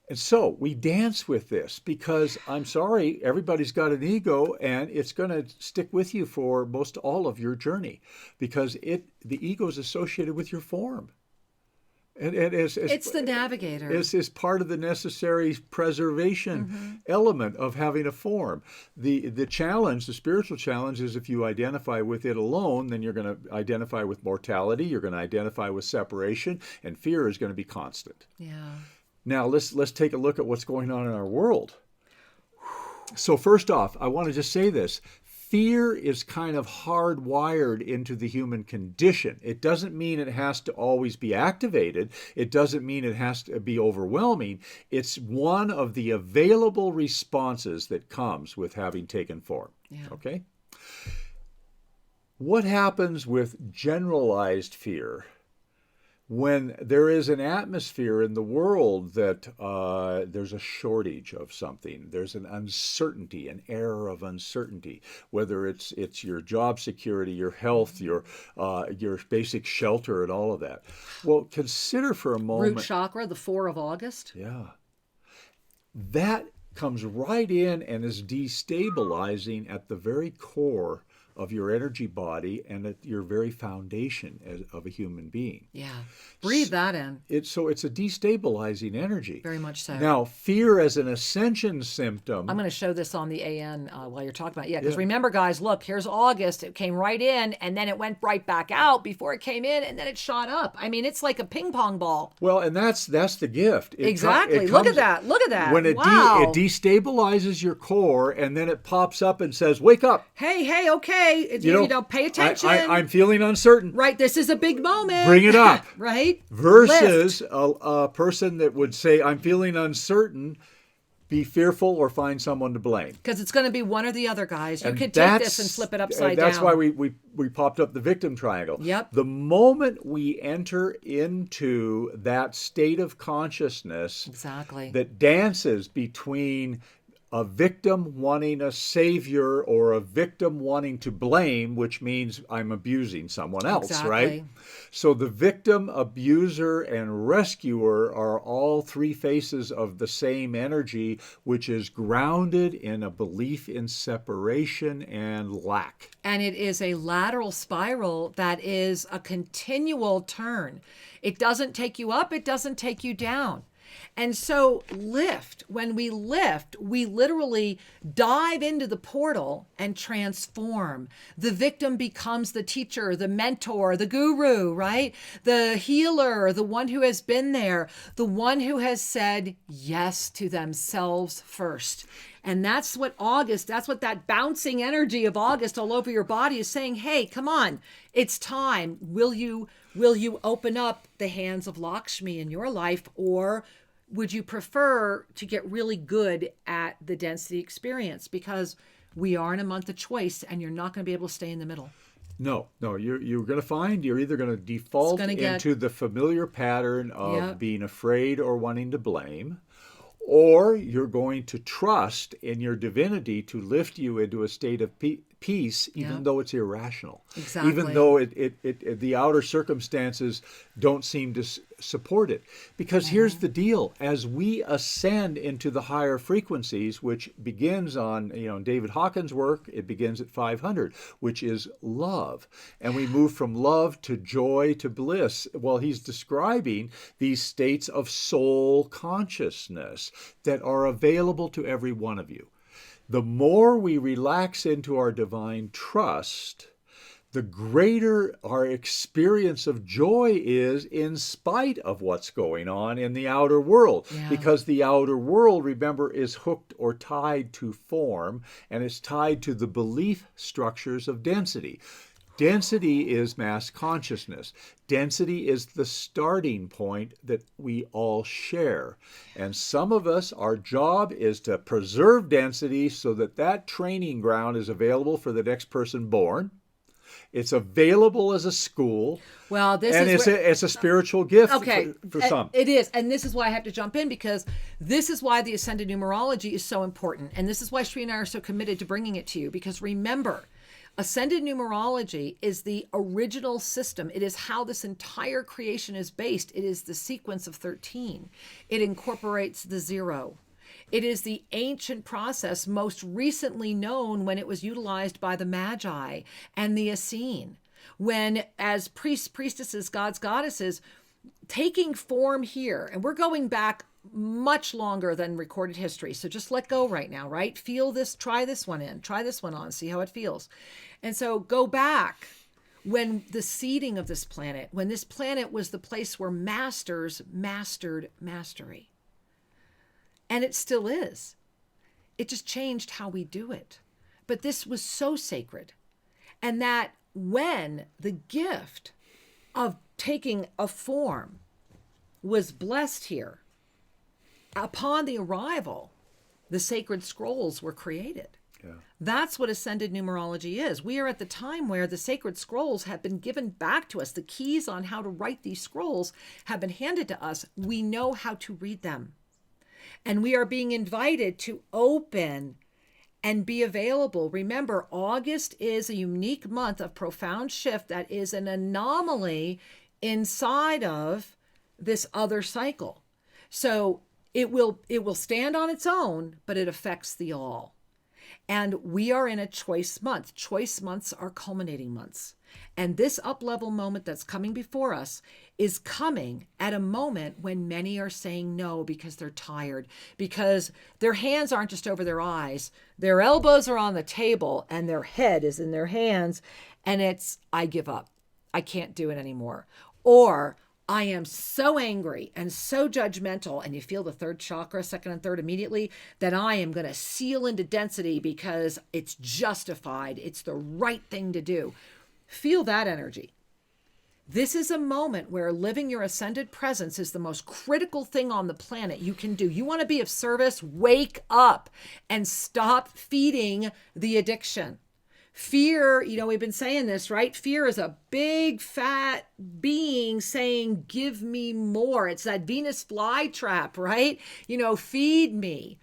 Speaker 2: And so we dance with this because, I'm sorry, everybody's got an ego, and it's going to stick with you for most all of your journey, because the ego is associated with your form. And it's
Speaker 3: the navigator.
Speaker 2: It's part of the necessary preservation element of having a form. The challenge, the spiritual challenge, is if you identify with it alone, then you're going to identify with mortality, you're going to identify with separation, and fear is going to be constant.
Speaker 3: Yeah.
Speaker 2: Now, let's take a look at what's going on in our world. So first off, I want to just say this. Fear is kind of hardwired into the human condition. It doesn't mean it has to always be activated. It doesn't mean it has to be overwhelming. It's one of the available responses that comes with having taken form.
Speaker 3: Yeah.
Speaker 2: Okay? What happens with generalized fear? When there is an atmosphere in the world that there's a shortage of something, there's an uncertainty, an air of uncertainty, whether it's your job security, your health, your basic shelter, and all of that. Well, consider for a moment.
Speaker 3: Root chakra, the 4 of August.
Speaker 2: Yeah. That comes right in and is destabilizing at the very core of your energy body and at your very foundation of a human being.
Speaker 3: Yeah. Breathe that in.
Speaker 2: It's a destabilizing energy.
Speaker 3: Very much so.
Speaker 2: Now, fear as an ascension symptom.
Speaker 3: I'm going to show this on the AN while you're talking about it. Yeah, because remember, guys, look, here's August. It came right in, and then it went right back out before it came in, and then it shot up. I mean, it's like a ping pong ball.
Speaker 2: Well, and that's the gift.
Speaker 3: Exactly. Look at that. Look at that.
Speaker 2: When it destabilizes your core, and then it pops up and says, wake up.
Speaker 3: Hey, okay. Pay attention.
Speaker 2: I'm feeling uncertain.
Speaker 3: Right. This is a big moment.
Speaker 2: Bring it up.
Speaker 3: Right.
Speaker 2: Versus a person that would say, I'm feeling uncertain, be fearful, or find someone to blame.
Speaker 3: Because it's going to be one or the other, guys. You could take this and flip it upside down.
Speaker 2: That's why we popped up the victim triangle.
Speaker 3: Yep.
Speaker 2: The moment we enter into that state of consciousness that dances between a victim wanting a savior or a victim wanting to blame, which means I'm abusing someone else, right? So the victim, abuser, and rescuer are all three faces of the same energy, which is grounded in a belief in separation and lack.
Speaker 3: And it is a lateral spiral that is a continual turn. It doesn't take you up, it doesn't take you down. And so when we lift, we literally dive into the portal and transform. The victim becomes the teacher, the mentor, the guru, right? The healer, the one who has been there, the one who has said yes to themselves first. And that's what that bouncing energy of August all over your body is saying, hey, come on, it's time. Will you open up the hands of Lakshmi in your life, or would you prefer to get really good at the density experience? Because we are in a month of choice, and you're not going to be able to stay in the middle.
Speaker 2: No, you're going to find you're either going to default into the familiar pattern of being afraid or wanting to blame, or you're going to trust in your divinity to lift you into a state of peace, even though it's irrational.
Speaker 3: Exactly.
Speaker 2: Even though the outer circumstances don't seem to support it. Because here's the deal. As we ascend into the higher frequencies, which begins on, David Hawkins' work, it begins at 500, which is love. And we move from love to joy to bliss. Well, he's describing these states of soul consciousness that are available to every one of you. The more we relax into our divine trust, the greater our experience of joy is in spite of what's going on in the outer world. Yeah. Because the outer world, remember, is hooked or tied to form, and it's tied to the belief structures of density. Density is mass consciousness. Density is the starting point that we all share. And some of us, our job is to preserve density so that that training ground is available for the next person born. It's available as a school.
Speaker 3: Well,
Speaker 2: it's a spiritual gift for some.
Speaker 3: It is. And this is why I have to jump in, because this is why the Ascended Numerology is so important. And this is why Sri and I are so committed to bringing it to you. Because remember, Ascended Numerology is the original system. It is how this entire creation is based. It is the sequence of 13. It incorporates the 0. It is the ancient process most recently known when it was utilized by the Magi and the Essene. When, as priests, priestesses, gods, goddesses, taking form here, and we're going back much longer than recorded history. So just let go right now, right? Feel this, try this one in, try this one on, see how it feels. And so go back when the seeding of this planet, when this planet was the place where masters mastered mastery. And it still is. It just changed how we do it. But this was so sacred. And that when the gift of taking a form was blessed here, upon the arrival, the sacred scrolls were created. Yeah. That's what Ascended Numerology is. We are at the time where the sacred scrolls have been given back to us. The keys on how to write these scrolls have been handed to us. We know how to read them. And we are being invited to open and be available. Remember, August is a unique month of profound shift that is an anomaly inside of this other cycle. So it will stand on its own, but it affects the all. And we are in a choice month. Choice months are culminating months. And this up-level moment that's coming before us is coming at a moment when many are saying no because they're tired, because their hands aren't just over their eyes. Their elbows are on the table and their head is in their hands. And it's, I give up. I can't do it anymore. Or I am so angry and so judgmental, and you feel the third chakra, second and third immediately, that I am going to seal into density because it's justified. It's the right thing to do. Feel that energy. This is a moment where living your ascended presence is the most critical thing on the planet you can do. You want to be of service? Wake up and stop feeding the addiction. Fear, we've been saying this, right? Fear is a big fat being saying, give me more. It's that Venus flytrap, right? Feed me.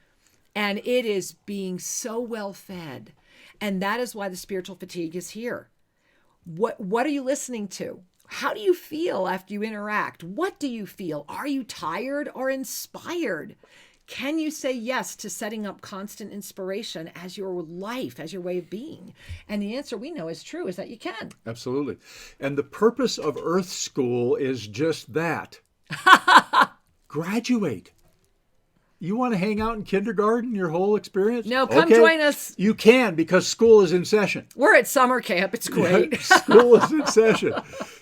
Speaker 3: And it is being so well fed. And that is why the spiritual fatigue is here. What are you listening to? How do you feel after you interact? What do you feel? Are you tired or inspired? Can you say yes to setting up constant inspiration as your life, as your way of being? And the answer we know is true, is that you can.
Speaker 2: Absolutely. And the purpose of Earth School is just that. Graduate. You want to hang out in kindergarten your whole experience?
Speaker 3: No, come join us.
Speaker 2: You can, because school is in session.
Speaker 3: We're at summer camp. It's great.
Speaker 2: School is in session.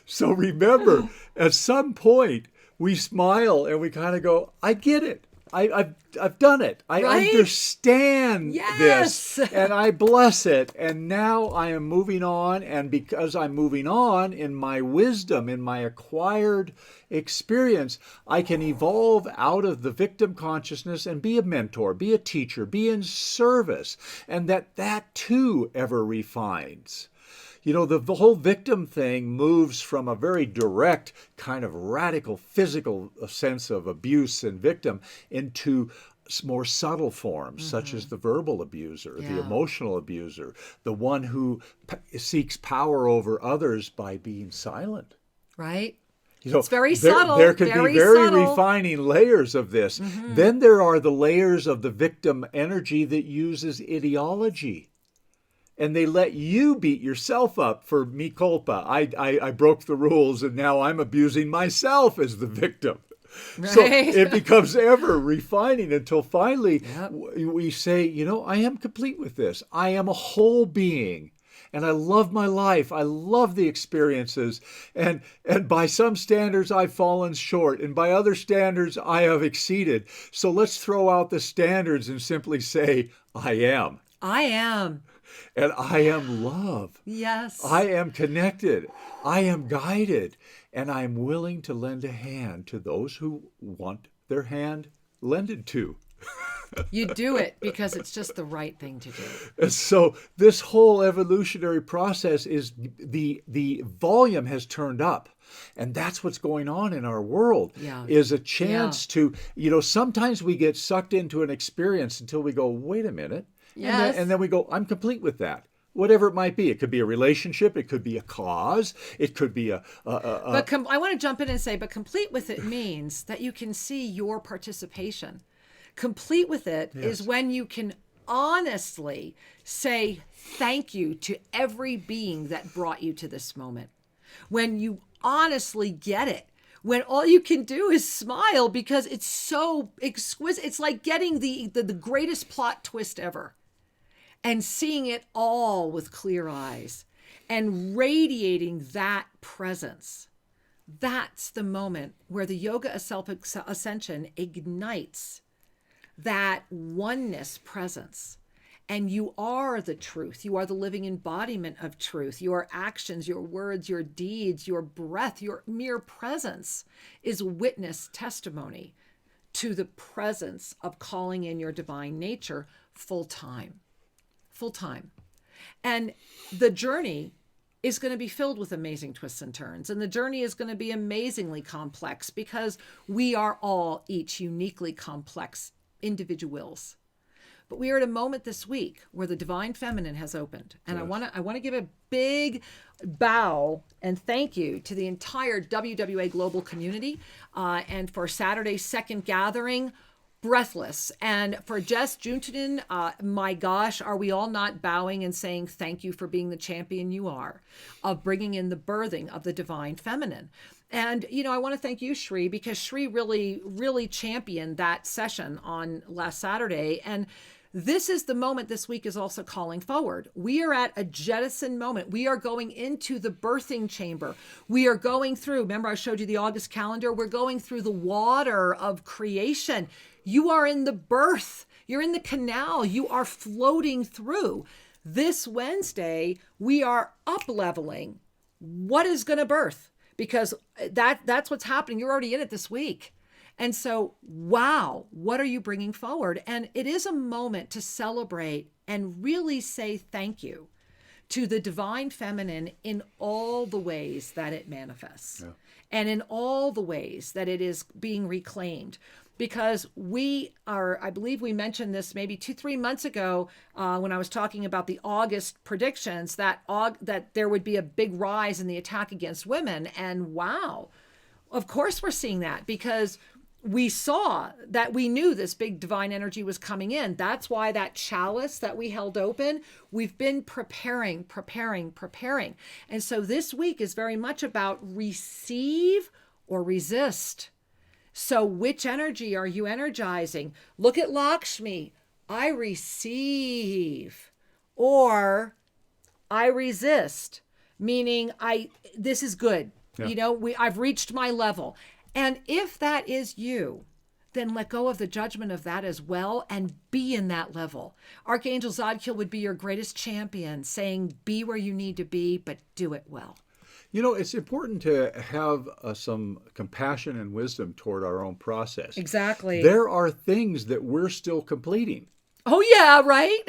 Speaker 2: So remember, at some point, we smile and we kind of go, I get it. I've done it. I understand this, and I bless it. And now I am moving on, and because I'm moving on in my wisdom, in my acquired experience, I can evolve out of the victim consciousness and be a mentor, be a teacher, be in service, and that too ever refines. The whole victim thing moves from a very direct kind of radical physical sense of abuse and victim into more subtle forms, such as the verbal abuser, the emotional abuser, the one who seeks power over others by being silent.
Speaker 3: Right. It's very subtle.
Speaker 2: There can be very refining layers of this. Then there are the layers of the victim energy that uses ideology. And they let you beat yourself up for me culpa. I broke the rules and now I'm abusing myself as the victim. Right. So it becomes ever refining until finally we say, I am complete with this. I am a whole being. And I love my life. I love the experiences. And by some standards, I've fallen short. And by other standards, I have exceeded. So let's throw out the standards and simply say, I am.
Speaker 3: I am.
Speaker 2: And I am love.
Speaker 3: Yes.
Speaker 2: I am connected. I am guided. And I'm willing to lend a hand to those who want their hand lended to.
Speaker 3: You do it because it's just the right thing to do.
Speaker 2: And so this whole evolutionary process is the volume has turned up. And that's what's going on in our world, is a chance to, sometimes we get sucked into an experience until we go, wait a minute.
Speaker 3: Yes.
Speaker 2: And then we go, I'm complete with that. Whatever it might be. It could be a relationship. It could be a cause. It could be I
Speaker 3: want to jump in and say, but complete with it means that you can see your participation. Complete with it is when you can honestly say thank you to every being that brought you to this moment. When you honestly get it. When all you can do is smile because it's so exquisite. It's like getting the greatest plot twist ever. And seeing it all with clear eyes and radiating that presence. That's the moment where the yoga of self-ascension ignites that oneness presence. And you are the truth. You are the living embodiment of truth. Your actions, your words, your deeds, your breath, your mere presence is witness testimony to the presence of calling in your divine nature full time. Full time. And the journey is going to be filled with amazing twists and turns. And the journey is going to be amazingly complex because we are all each uniquely complex individuals. But we are at a moment this week where the divine feminine has opened. And I want to give a big bow and thank you to the entire WWA global community and for Saturday's second gathering. Breathless. And for Jess Juntanen, my gosh, are we all not bowing and saying thank you for being the champion you are, of bringing in the birthing of the divine feminine. And, I want to thank you, Shri, because Shri really, really championed that session on last Saturday. And this is the moment this week is also calling forward. We are at a jettison moment. We are going into the birthing chamber. We are going through, remember I showed you the August calendar? We're going through the water of creation. You are in the birth. You're in the canal. You are floating through. This Wednesday, we are up-leveling what is going to birth, because that's what's happening. You're already in it this week. And so, wow, what are you bringing forward? And it is a moment to celebrate and really say thank you to the divine feminine in all the ways that it manifests and in all the ways that it is being reclaimed. Because we are, I believe we mentioned this maybe 2-3 months ago when I was talking about the August predictions, that there would be a big rise in the attack against women. And wow, of course we're seeing that, because we saw that, we knew this big divine energy was coming in. That's why that chalice that we held open, we've been preparing. And so this week is very much about receive or resist. So which energy are you energizing? Look at Lakshmi. I receive, or I resist, meaning this is good. Yeah. I've reached my level. And if that is you, then let go of the judgment of that as well and be in that level. Archangel Zadkiel would be your greatest champion, saying, be where you need to be, but do it well.
Speaker 2: It's important to have some compassion and wisdom toward our own process.
Speaker 3: Exactly.
Speaker 2: There are things that we're still completing.
Speaker 3: Oh, yeah, right?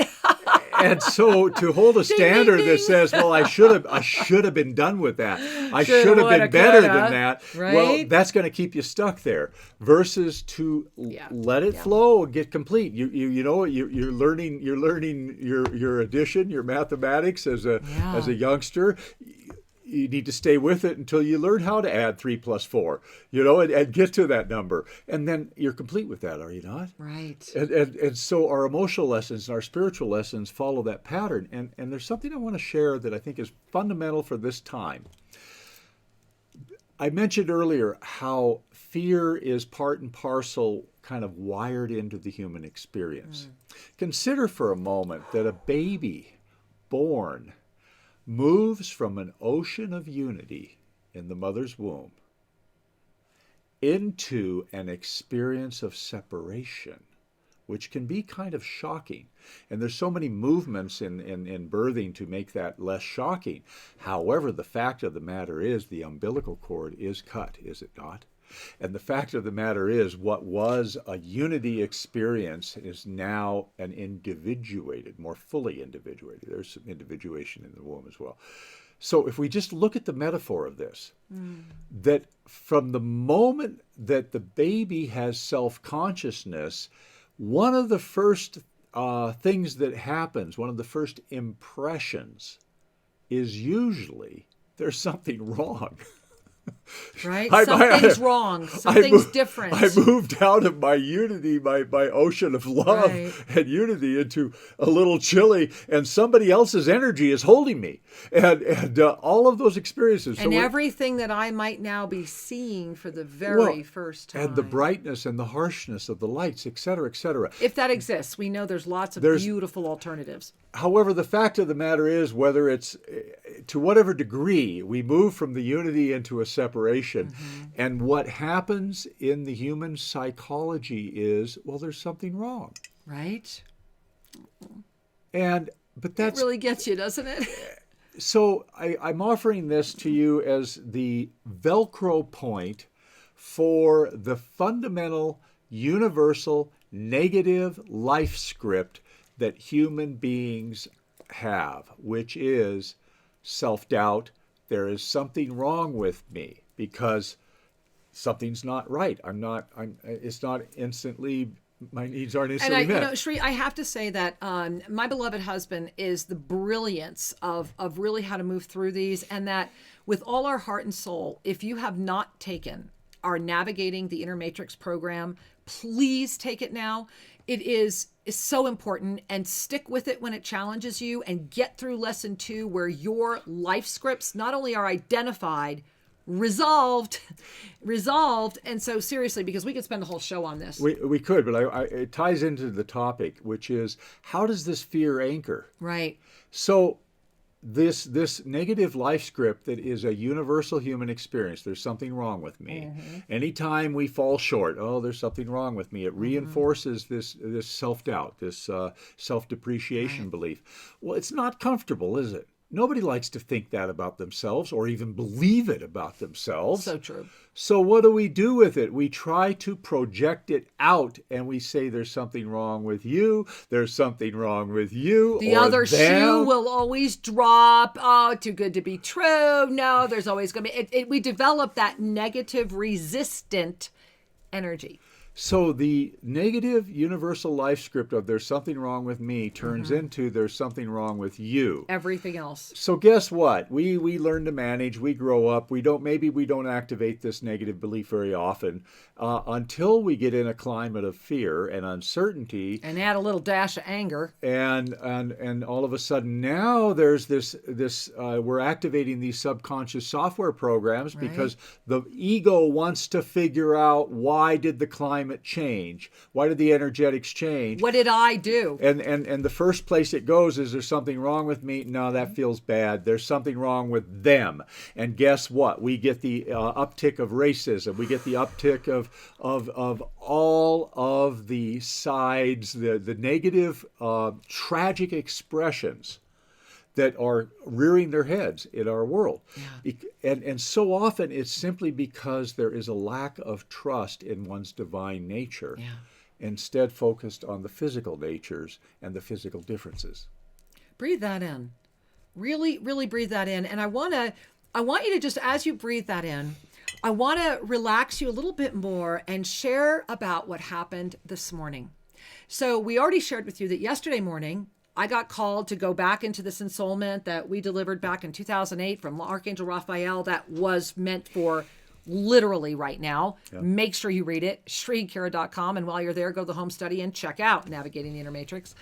Speaker 2: And so to hold a standard that says, well, I should have been done with that. I should have been better than that.
Speaker 3: Right?
Speaker 2: Well, that's going to keep you stuck there. Versus to let it flow and get complete. You're learning your addition, your mathematics as a youngster. You need to stay with it until you learn how to add 3 + 4, and get to that number. And then you're complete with that, are you not?
Speaker 3: Right.
Speaker 2: And so our emotional lessons and our spiritual lessons follow that pattern. And there's something I want to share that I think is fundamental for this time. I mentioned earlier how fear is part and parcel kind of wired into the human experience. Consider for a moment that a baby born moves from an ocean of unity in the mother's womb into an experience of separation which can be kind of shocking. And there's so many movements in birthing to make that less shocking. However, the fact of the matter is the umbilical cord is cut, is it not? And the fact of the matter is what was a unity experience is now an individuated, more fully individuated. There's some individuation in the womb as well. So if we just look at the metaphor of this, that from the moment that the baby has self-consciousness, one of the first things that happens, one of the first impressions is usually there's something wrong.
Speaker 3: Right? Something's wrong. Something's different.
Speaker 2: I moved out of my unity, my ocean of love and unity into a little chilly, and somebody else's energy is holding me. And all of those experiences.
Speaker 3: And everything that I might now be seeing for the very first time.
Speaker 2: And the brightness and the harshness of the lights, et cetera, et cetera.
Speaker 3: If that exists, we know there's lots of beautiful alternatives.
Speaker 2: However, the fact of the matter is, whether it's to whatever degree we move from the unity into a separation, and what happens in the human psychology is, well, there's something wrong.
Speaker 3: Right.
Speaker 2: But that
Speaker 3: really gets you, doesn't it?
Speaker 2: So I'm offering this to you as the Velcro point for the fundamental, universal, negative life script that human beings have, which is self-doubt. There is something wrong with me because something's not right. It's not instantly, my needs aren't instantly met.
Speaker 3: And Sri, I have to say that my beloved husband is the brilliance of really how to move through these, and that with all our heart and soul, if you have not taken our Navigating the Inner Matrix program, please take it now. It is so important, and stick with it when it challenges you, and get through lesson 2 where your life scripts not only are identified, resolved. And so seriously, because we could spend a whole show on this.
Speaker 2: We could, but it ties into the topic, which is, how does this fear anchor?
Speaker 3: Right.
Speaker 2: So this negative life script that is a universal human experience, there's something wrong with me. Anytime we fall short, there's something wrong with me, it reinforces this self-doubt, this self-depreciation belief. Well, it's not comfortable, is it? Nobody likes to think that about themselves or even believe it about themselves.
Speaker 3: So true.
Speaker 2: So what do we do with it? We try to project it out, and we say there's something wrong with you. There's something wrong with you.
Speaker 3: The other shoe will always drop. Oh, too good to be true. No, there's always going to be. We develop that negative resistant energy.
Speaker 2: So the negative universal life script of there's something wrong with me turns into there's something wrong with you.
Speaker 3: Everything else.
Speaker 2: So guess what? We learn to manage. We grow up. Maybe we don't activate this negative belief very often until we get in a climate of fear and uncertainty.
Speaker 3: And add a little dash of anger.
Speaker 2: And all of a sudden now there's this we're activating these subconscious software programs because the ego wants to figure out, why did the climate change? Why did the energetics change?
Speaker 3: What did I do?
Speaker 2: And the first place it goes is, there's something wrong with me? No, that feels bad. There's something wrong with them. And guess what? We get the uptick of racism. We get the uptick of all of the sides, the negative, tragic expressions that are rearing their heads in our world. Yeah. And so often it's simply because there is a lack of trust in one's divine nature, instead focused on the physical natures and the physical differences.
Speaker 3: Breathe that in. Really, really breathe that in. And I want you to just, as you breathe that in, I want to relax you a little bit more and share about what happened this morning. So we already shared with you that yesterday morning, I got called to go back into this ensoulment that we delivered back in 2008 from Archangel Raphael that was meant for literally right now. Yeah. Make sure you read it, ShriKira.com. And while you're there, go to the home study and check out Navigating the Inner Matrix.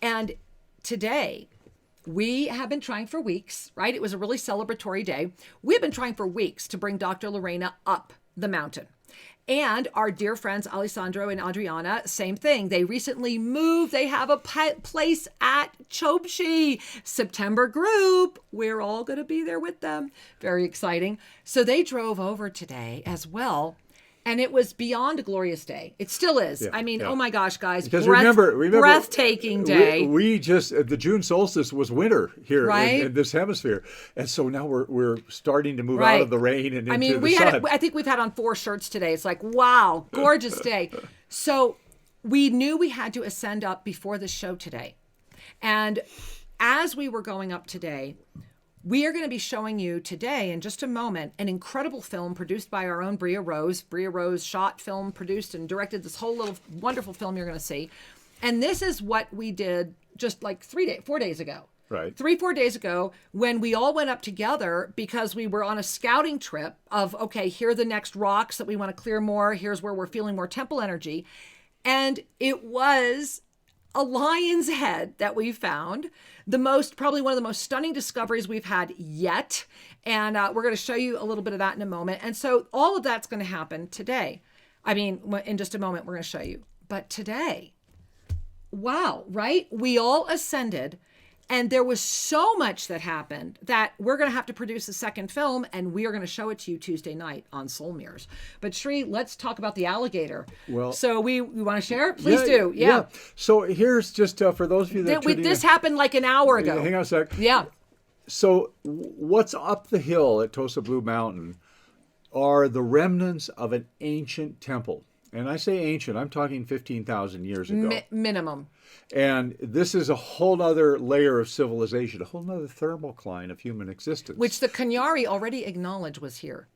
Speaker 3: And today, we have been trying for weeks, right? It was a really celebratory day. We've been trying for weeks to bring Dr. Lorena up the mountain. And our dear friends, Alessandro and Adriana, same thing. They recently moved. They have a place at Chobshi. September group. We're all going to be there with them. Very exciting. So they drove over today as well. And it was beyond a glorious day. It still is. I mean, oh my gosh, guys.
Speaker 2: Because remember,
Speaker 3: breathtaking day.
Speaker 2: We just, the June solstice was winter here
Speaker 3: right?
Speaker 2: in this hemisphere. And so now we're starting to move out of the rain and into the sun.
Speaker 3: I think we've had on 4 shirts today. It's like, wow, gorgeous day. So we knew we had to ascend up before the show today. And as we were going up today, we are going to be showing you today, in just a moment, an incredible film produced by our own Bria Rose. Bria Rose shot, filmed, produced, and directed this whole little wonderful film you're going to see. And this is what we did just like 4 days ago.
Speaker 2: Right.
Speaker 3: 3-4 days ago, when we all went up together because we were on a scouting trip of, okay, here are the next rocks that we want to clear more. Here's where we're feeling more temple energy. And it was a lion's head that we found. Probably one of the most stunning discoveries we've had yet. And we're going to show you a little bit of that in a moment. And so all of that's going to happen today. I mean, in just a moment, we're going to show you. But today, wow, right? We all ascended. And there was so much that happened that we're going to have to produce a second film, and we are going to show it to you Tuesday night on Soul Mirrors. But Sri, let's talk about the alligator. Well, so we want to share? Please do. Yeah.
Speaker 2: So here's just for those of you that
Speaker 3: this happened like an hour ago.
Speaker 2: Hang on a sec.
Speaker 3: Yeah.
Speaker 2: So what's up the hill at Tosa Blue Mountain are the remnants of an ancient temple. And I say ancient, I'm talking 15,000 years ago.
Speaker 3: Minimum.
Speaker 2: And this is a whole other layer of civilization, a whole other thermocline of human existence.
Speaker 3: Which the Kanyari already acknowledged was here.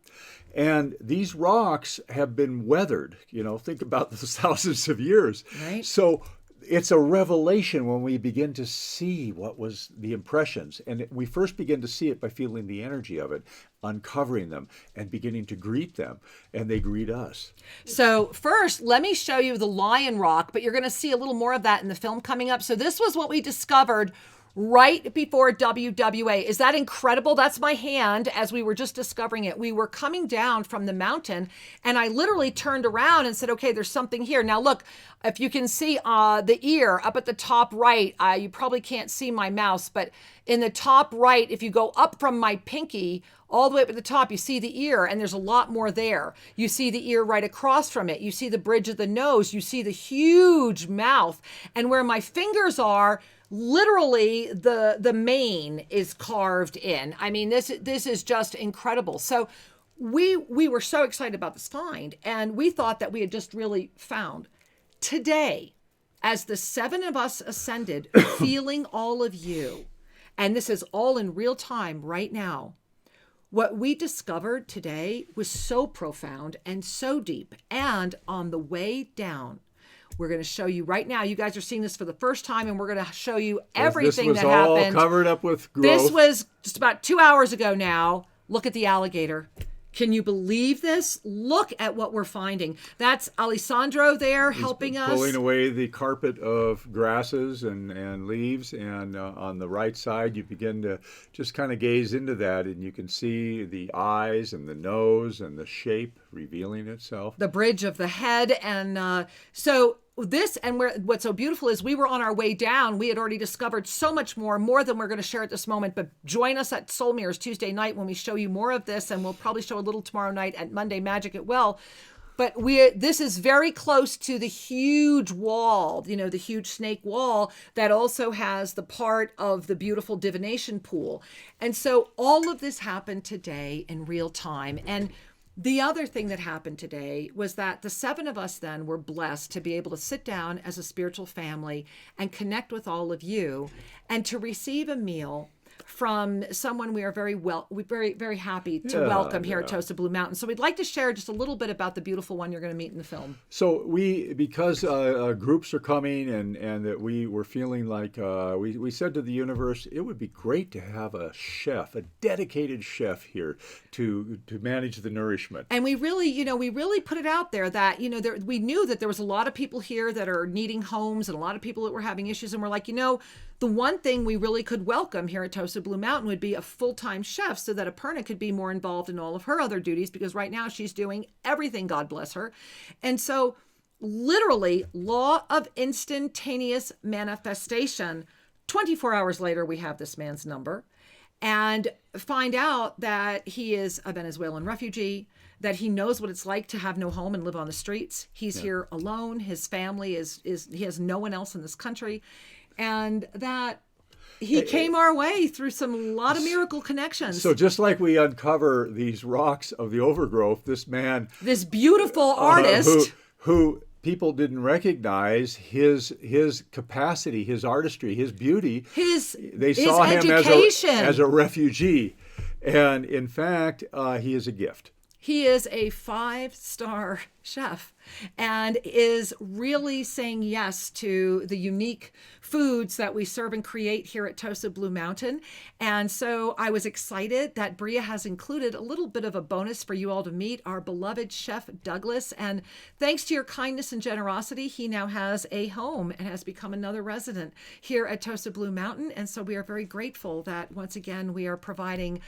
Speaker 2: And these rocks have been weathered, think about those thousands of years.
Speaker 3: Right.
Speaker 2: So it's a revelation when we begin to see what was the impressions. And we first begin to see it by feeling the energy of it, uncovering them and beginning to greet them. And they greet us.
Speaker 3: So first, let me show you the lion rock, but you're going to see a little more of that in the film coming up. So this was what we discovered right before WWA. Is that incredible? That's my hand as we were just discovering it. We were coming down from the mountain and I literally turned around and said, okay, there's something here. Now look, if you can see the ear up at the top right, you probably can't see my mouse, but in the top right, if you go up from my pinky all the way up at the top, you see the ear, and there's a lot more there. You see the ear right across from it. You see the bridge of the nose. You see the huge mouth. And where my fingers are, literally the mane is carved in. I mean, this is just incredible. So we were so excited about this find, and we thought that we had just really found. Today, as the 7 of us ascended, feeling all of you, and this is all in real time right now, what we discovered today was so profound and so deep. And on the way down, we're going to show you right now. You guys are seeing this for the first time, and we're going to show you everything that happened.
Speaker 2: This was all covered up with growth.
Speaker 3: This was just about 2 hours ago now. Look at the alligator. Can you believe this? Look at what we're finding. That's Alessandro there helping us.
Speaker 2: Pulling away the carpet of grasses and leaves. And on the right side, you begin to just kind of gaze into that. And you can see the eyes and the nose and the shape revealing itself.
Speaker 3: The bridge of the head. And what's so beautiful is we were on our way down. We had already discovered so much more than we're going to share at this moment. But join us at Soul Mirrors Tuesday night when we show you more of this, and we'll probably show a little tomorrow night at Monday Magic at Well. But this is very close to the huge wall, the huge snake wall that also has the part of the beautiful divination pool. And so all of this happened today in real time. And the other thing that happened today was that the 7 of us then were blessed to be able to sit down as a spiritual family and connect with all of you and to receive a meal from someone we are very very happy to welcome here at Tosa Blue Mountain. So we'd like to share just a little bit about the beautiful one you're going to meet in the film.
Speaker 2: So because groups are coming and that we were feeling like we said to the universe, it would be great to have a chef, a dedicated chef here to manage the nourishment.
Speaker 3: And we really put it out there that, we knew that there was a lot of people here that are needing homes and a lot of people that were having issues. And we're like, the one thing we really could welcome here at Tosa Blue Mountain would be a full-time chef so that Aparna could be more involved in all of her other duties, because right now she's doing everything, God bless her. And so literally law of instantaneous manifestation. 24 hours later, we have this man's number and find out that he is a Venezuelan refugee, that he knows what it's like to have no home and live on the streets. He's here alone. His family he has no one else in this country. And that he came our way through a lot of miracle connections.
Speaker 2: So just like we uncover these rocks of the overgrowth, this man,
Speaker 3: this beautiful artist
Speaker 2: who people didn't recognize his capacity, his artistry, his beauty. They saw him as a refugee. And in fact, he is a gift.
Speaker 3: He is a 5-star chef and is really saying yes to the unique foods that we serve and create here at Tosa Blue Mountain. And so I was excited that Bria has included a little bit of a bonus for you all to meet our beloved Chef Douglas. And thanks to your kindness and generosity, he now has a home and has become another resident here at Tosa Blue Mountain. And so we are very grateful that once again, we are providing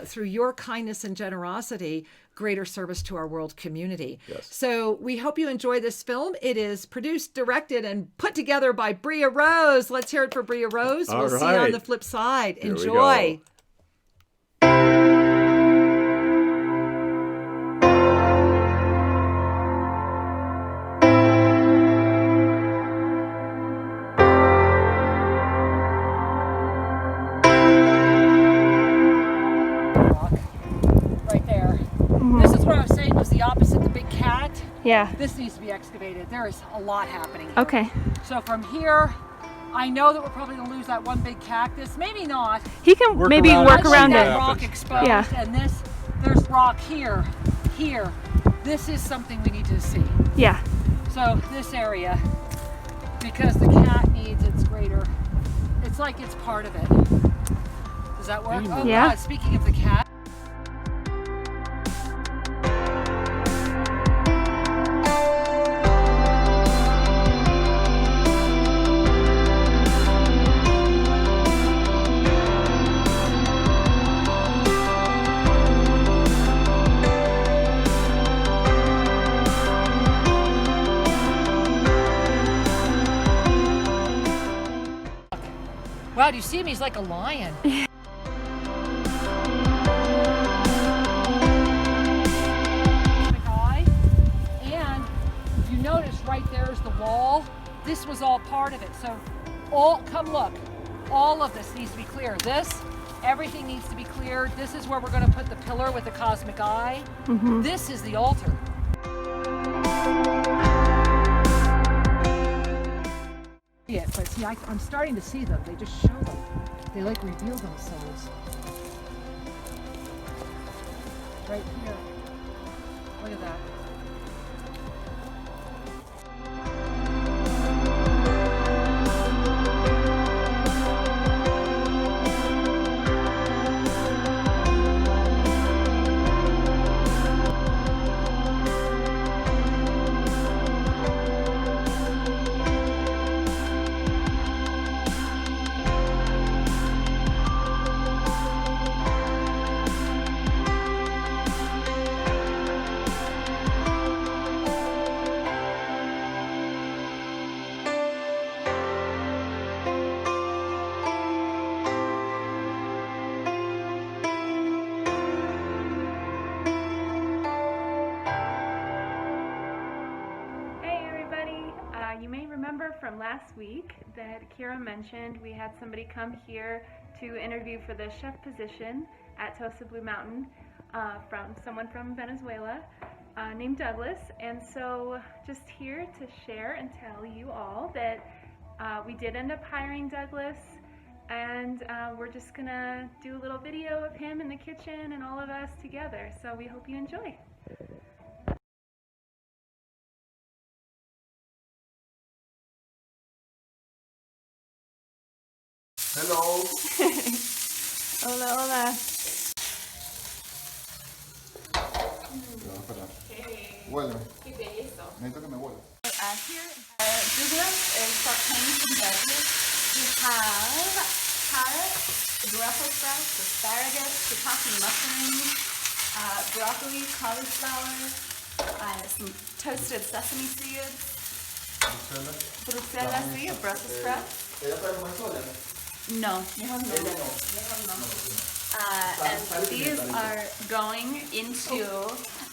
Speaker 3: through your kindness and generosity, greater service to our world community.
Speaker 2: Yes.
Speaker 3: So we hope you enjoy this film. It is produced, directed, and put together by Bria Rose. Let's hear it for Bria Rose. We'll see you on the flip side.
Speaker 2: Here
Speaker 3: Enjoy.
Speaker 4: Yeah.
Speaker 3: This needs to be excavated. There is a lot happening here.
Speaker 4: Okay.
Speaker 3: So from here, I know that we're probably going to lose that one big cactus. Maybe not.
Speaker 4: He can maybe work around
Speaker 3: that
Speaker 4: it.
Speaker 3: rock exposed.
Speaker 4: Yeah.
Speaker 3: And there's rock here. This is something we need to see.
Speaker 4: Yeah.
Speaker 3: So this area, because the cat needs its greater, it's like it's part of it. Does that work? Oh
Speaker 4: yeah.
Speaker 3: God, speaking of the cat. Wow, do you see him? He's like a lion. And you notice right there is the wall. This was all part of it. So come look. All of this needs to be clear. Everything needs to be cleared. This is where we're going to put the pillar with the cosmic eye.
Speaker 4: Mm-hmm.
Speaker 3: This is the altar. Yeah, but see, I'm starting to see them. They just show them. They like reveal themselves. Right here. Look at that.
Speaker 4: From last week that Kira mentioned, we had somebody come here to interview for the chef position at Tosa Blue Mountain from someone from Venezuela named Douglas. And so just here to share and tell you all that we did end up hiring Douglas, and we're just gonna do a little video of him in the kitchen and all of us together. So we hope you enjoy.
Speaker 1: Hello.
Speaker 4: Hola, hola.
Speaker 1: Huele. Necesito que me huela.
Speaker 4: Here, Douglas is sauteing some veggies. We have carrots, Brussels sprouts, asparagus, shiitake mushrooms, broccoli, cauliflower, some toasted sesame seeds, Brussels, sí, Brussels sprouts.
Speaker 1: ¿Ella está en sola?
Speaker 4: No. And these are going into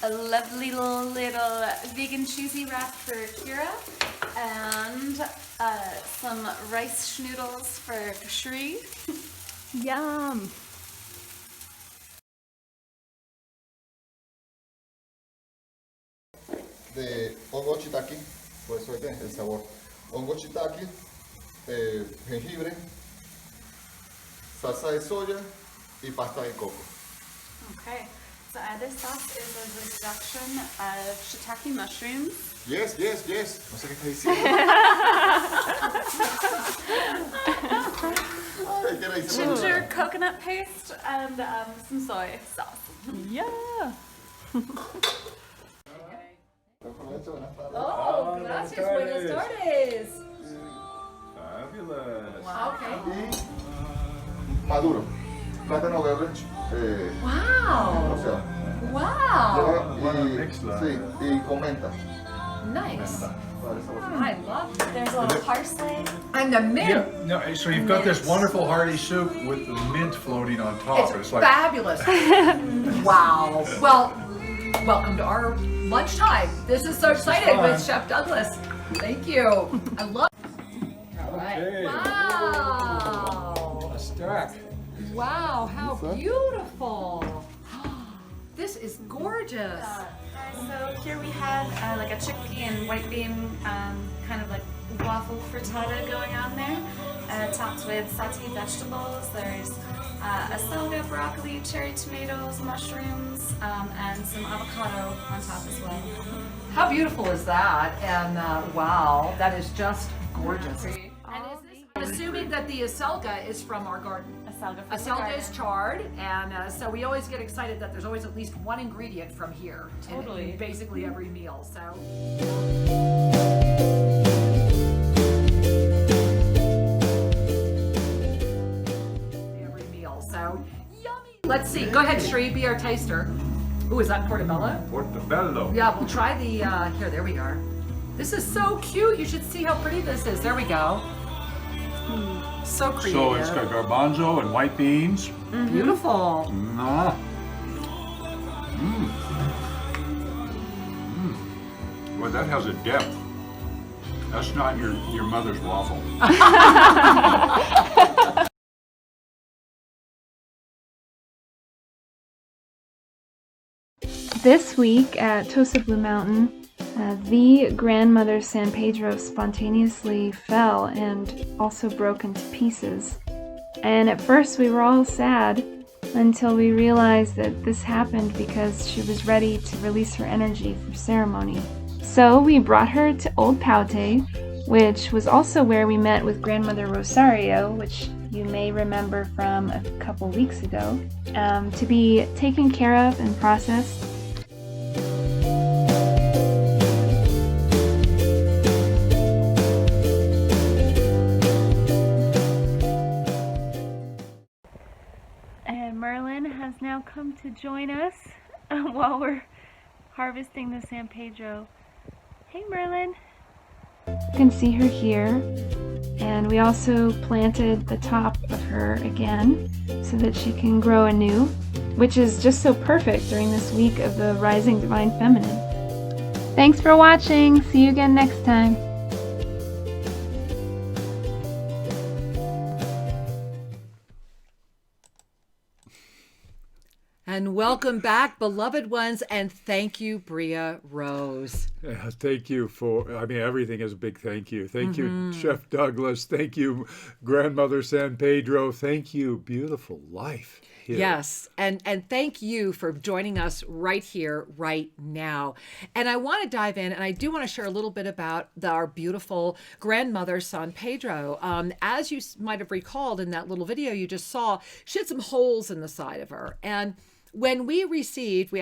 Speaker 4: a lovely little vegan cheesy wrap for Kira, and some rice schnoodles for Shri.
Speaker 5: Yum.
Speaker 1: De hongo shiitake, por eso es el sabor. Hongo shiitake, jengibre, salsa de soya y pasta de coco.
Speaker 4: Okay, so this sauce is a reduction of shiitake mushrooms.
Speaker 1: Yes, yes, yes. No sé qué está diciendo. Ay, ¿qué le dice?
Speaker 4: Ginger, coconut paste, and some soy sauce.
Speaker 5: Yeah.
Speaker 3: Oh, gracias, buenas tardes.
Speaker 2: Fabulous.
Speaker 3: Okay.
Speaker 1: Y maduro. Plátano verde.
Speaker 3: Wow.
Speaker 1: O sea,
Speaker 3: Wow.
Speaker 1: sí, y con menta.
Speaker 3: Nice.
Speaker 1: Para esa bolsa.
Speaker 3: I love that.
Speaker 4: There's a little parsley.
Speaker 3: And the mint.
Speaker 2: Yeah, no, so you've got this wonderful hearty soup with the mint floating on top.
Speaker 3: It's fabulous. Wow. Well, welcome to our lunchtime. This is so exciting with Chef Douglas. Thank you. I love. All right.
Speaker 2: Okay.
Speaker 3: Wow.
Speaker 2: A stack.
Speaker 3: Wow, how beautiful. This is gorgeous.
Speaker 4: So here we have like a chickpea and white bean kind of like waffle frittata going on there, topped with sauteed vegetables. There's acelga, broccoli, cherry tomatoes, mushrooms, and some avocado on top as well.
Speaker 3: How beautiful is that? And wow, that is just gorgeous. And I'm assuming that the acelga is from our garden. Acelga is charred, and so we always get excited that there's always at least one ingredient from here in basically every meal. So. Every meal. So yummy. Let's see. Go ahead, Shri. Be our taster. Ooh, is that portobello?
Speaker 2: Portobello.
Speaker 3: Yeah, we'll try the. Here, there we are. This is so cute. You should see how pretty this is. There we go. So creative.
Speaker 2: So it's got garbanzo and white beans.
Speaker 3: Beautiful.
Speaker 2: Well, that has a depth. That's not your mother's waffle.
Speaker 5: This week at Tosa Blue Mountain, the grandmother San Pedro spontaneously fell and also broke into pieces. And at first we were all sad until we realized that this happened because she was ready to release her energy for ceremony. So we brought her to Old Paute, which was also where we met with Grandmother Rosario, which you may remember from a couple weeks ago, to be taken care of and processed. And Merlin has now come to join us while we're harvesting the San Pedro. Hey Merlin! You can see her here, and we also planted the top of her again so that she can grow anew, which is just so perfect during this week of the Rising Divine Feminine. Thanks for watching! See you again next time!
Speaker 3: And welcome back, beloved ones, and thank you, Bria Rose.
Speaker 2: Yeah, thank you everything is a big thank you. Thank you, Chef Douglas. Thank you, Grandmother San Pedro. Thank you, beautiful life. Here.
Speaker 3: Yes, and thank you for joining us right here, right now. And I want to dive in, and I do want to share a little bit about our beautiful grandmother, San Pedro. As you might have recalled in that little video you just saw, she had some holes in the side of her. And when we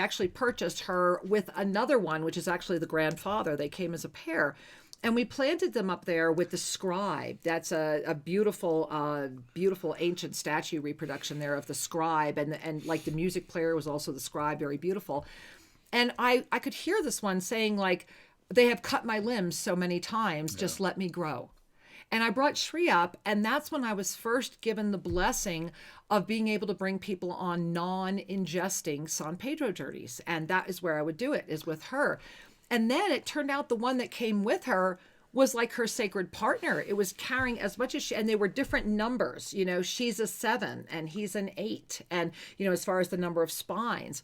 Speaker 3: actually purchased her with another one, which is actually the grandfather. They came as a pair. And we planted them up there with the scribe. That's a beautiful, beautiful ancient statue reproduction there of the scribe. And like the music player was also the scribe, very beautiful. And I could hear this one saying like, they have cut my limbs so many times, just let me grow. And I brought Shri up, and that's when I was first given the blessing of being able to bring people on non-ingesting San Pedro journeys. And that is where I would do it, is with her. And then it turned out the one that came with her was like her sacred partner. It was carrying as much as she, and they were different numbers. You know, she's a 7 and he's an 8. And, you know, as far as the number of spines.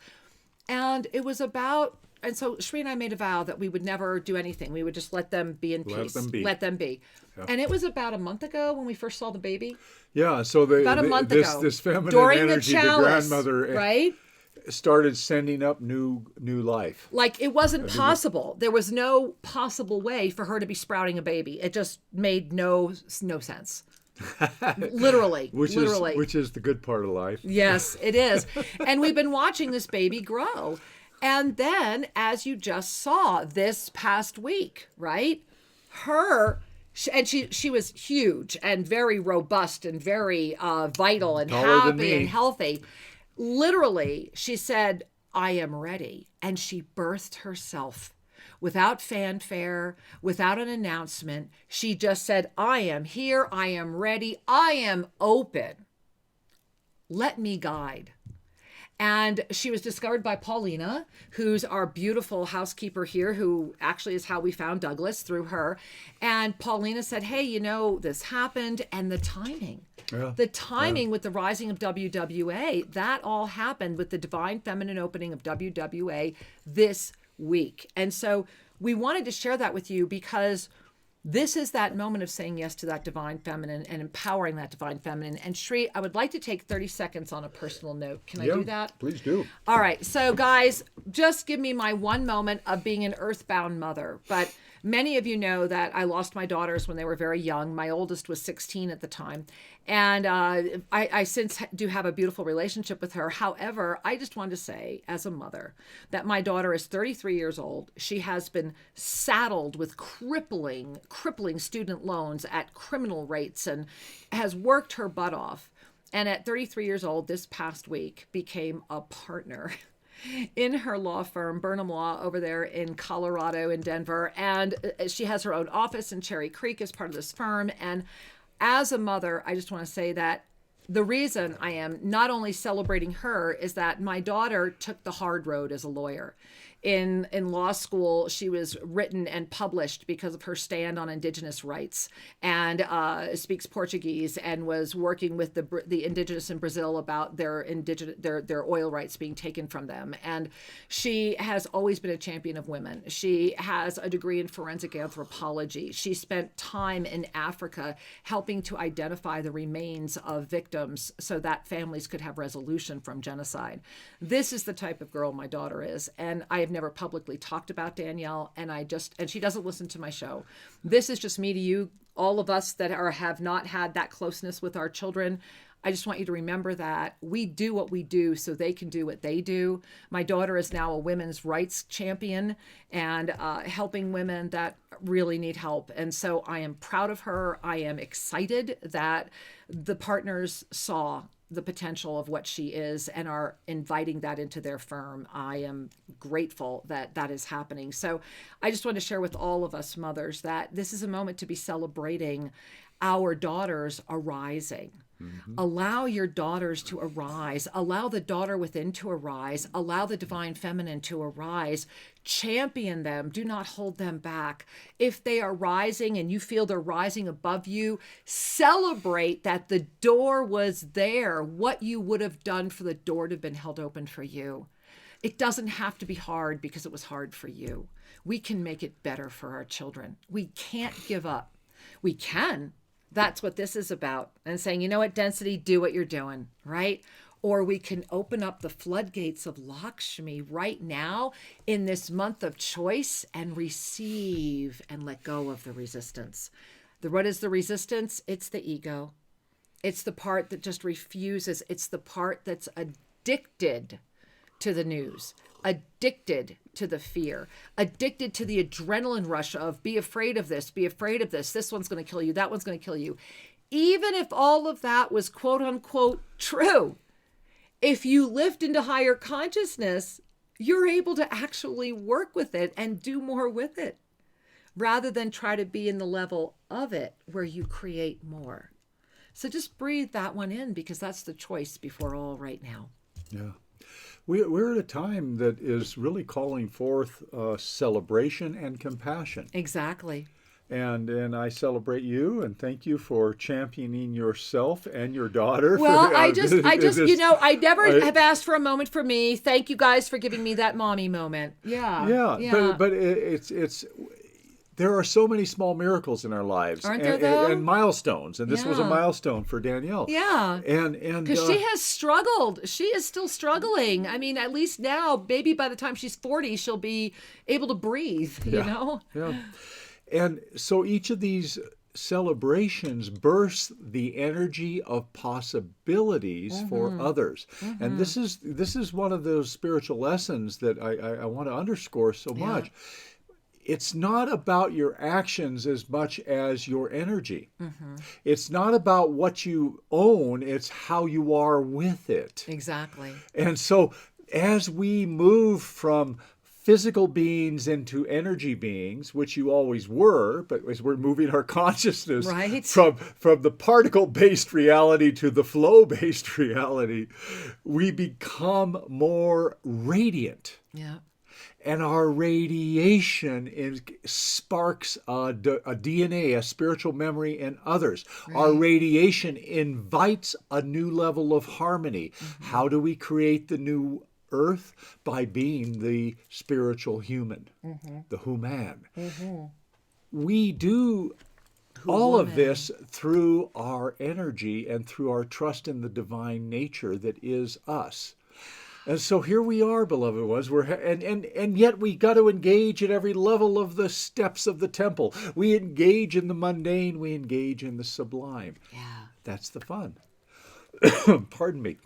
Speaker 3: And it was about, and so Shri and I made a vow that we would never do anything. We would just let them be in peace. Let them be. Yeah. And it was about a month ago when we first saw the baby.
Speaker 2: Yeah, so
Speaker 3: about a month ago,
Speaker 2: this feminine
Speaker 3: during
Speaker 2: energy,
Speaker 3: the chalice,
Speaker 2: the grandmother,
Speaker 3: right?
Speaker 2: started sending up new life.
Speaker 3: Like it wasn't possible. There was no possible way for her to be sprouting a baby. It just made no sense. Literally.
Speaker 2: Which is the good part of life.
Speaker 3: Yes, it is. And we've been watching this baby grow. And then, as you just saw this past week, right? She was huge and very robust and very vital and happy and healthy. Literally, she said, I am ready. And she birthed herself without fanfare, without an announcement. She just said, I am here. I am ready. I am open. Let me guide. And she was discovered by Paulina, who's our beautiful housekeeper here, who actually is how we found Douglas, through her. And Paulina said, hey, you know, this happened. And the timing. Yeah. The timing with the rising of WWA, that all happened with the Divine Feminine opening of WWA this week. And so we wanted to share that with you because this is that moment of saying yes to that Divine Feminine and empowering that Divine Feminine. And Shri, I would like to take 30 seconds on a personal note. Can I do that?
Speaker 2: Please do.
Speaker 3: All right. So guys, just give me my one moment of being an earthbound mother. But many of you know that I lost my daughters when they were very young. My oldest was 16 at the time. And I since do have a beautiful relationship with her. However, I just wanted to say as a mother that my daughter is 33 years old. She has been saddled with crippling student loans at criminal rates and has worked her butt off. And at 33 years old, this past week, became a partner in her law firm, Burnham Law, over there in Colorado, in Denver. And she has her own office in Cherry Creek as part of this firm. And as a mother, I just want to say that the reason I am not only celebrating her is that my daughter took the hard road as a lawyer. In law school, she was written and published because of her stand on indigenous rights, and speaks Portuguese, and was working with the indigenous in Brazil about their oil rights being taken from them. And she has always been a champion of women. She has a degree in forensic anthropology. She spent time in Africa helping to identify the remains of victims so that families could have resolution from genocide. This is the type of girl my daughter is, and I have never publicly talked about Danielle, and she doesn't listen to my show. This is just me to you, all of us that have not had that closeness with our children. I just want you to remember that we do what we do so they can do what they do. My daughter is now a women's rights champion and helping women that really need help. And so I am proud of her. I am excited that the partners saw the potential of what she is and are inviting that into their firm. I am grateful that that is happening. So I just want to share with all of us mothers that this is a moment to be celebrating our daughters arising. Mm-hmm. Allow your daughters to arise. Allow the daughter within to arise. Allow the Divine Feminine to arise. Champion them. Do not hold them back. If they are rising and you feel they're rising above you, celebrate that the door was there. What you would have done for the door to have been held open for you. It doesn't have to be hard because it was hard for you. We can make it better for our children. We can't give up. We can. That's what this is about. And saying, you know what, Density, do what you're doing, right? Or we can open up the floodgates of Lakshmi right now in this month of choice and receive and let go of the resistance. What is the resistance? It's the ego. It's the part that just refuses. It's the part that's addicted to the news, addicted to the fear, addicted to the adrenaline rush of be afraid of this, this one's going to kill you, that one's going to kill you. Even if all of that was quote unquote true, if you lift into higher consciousness, you're able to actually work with it and do more with it. rather than try to be in the level of it where you create more. So just breathe that one in, because that's the choice before all right now.
Speaker 2: Yeah. We're at a time that is really calling forth celebration and compassion.
Speaker 3: Exactly.
Speaker 2: And I celebrate you and thank you for championing yourself and your daughter.
Speaker 3: Well, I just, I never have asked for a moment for me. Thank you guys for giving me that mommy moment. Yeah.
Speaker 2: Yeah. But it's there are so many small miracles in our lives,
Speaker 3: aren't there, though?
Speaker 2: And milestones, and this was a milestone for Danielle.
Speaker 3: Yeah,
Speaker 2: and
Speaker 3: because she has struggled. She is still struggling. I mean, at least now, maybe by the time she's 40, she'll be able to breathe. You know.
Speaker 2: Yeah. And so each of these celebrations bursts the energy of possibilities for others. And this is one of those spiritual lessons that I want to underscore so much. It's not about your actions as much as your energy. It's not about what you own, it's how you are with it.
Speaker 3: Exactly.
Speaker 2: And so as we move from physical beings into energy beings, which you always were, but as we're moving our consciousness from the particle-based reality to the flow-based reality, we become more radiant.
Speaker 3: Yeah.
Speaker 2: And our radiation sparks a DNA, a spiritual memory in others. Right. Our radiation invites a new level of harmony. How do we create the new earth? By being the spiritual human, the human. We do all of this through our energy and through our trust in the divine nature that is us. And so here we are, beloved ones, and yet we got to engage at every level of the steps of the temple. We engage in the mundane, we engage in the sublime.
Speaker 3: Yeah. That's
Speaker 2: the fun. Pardon me.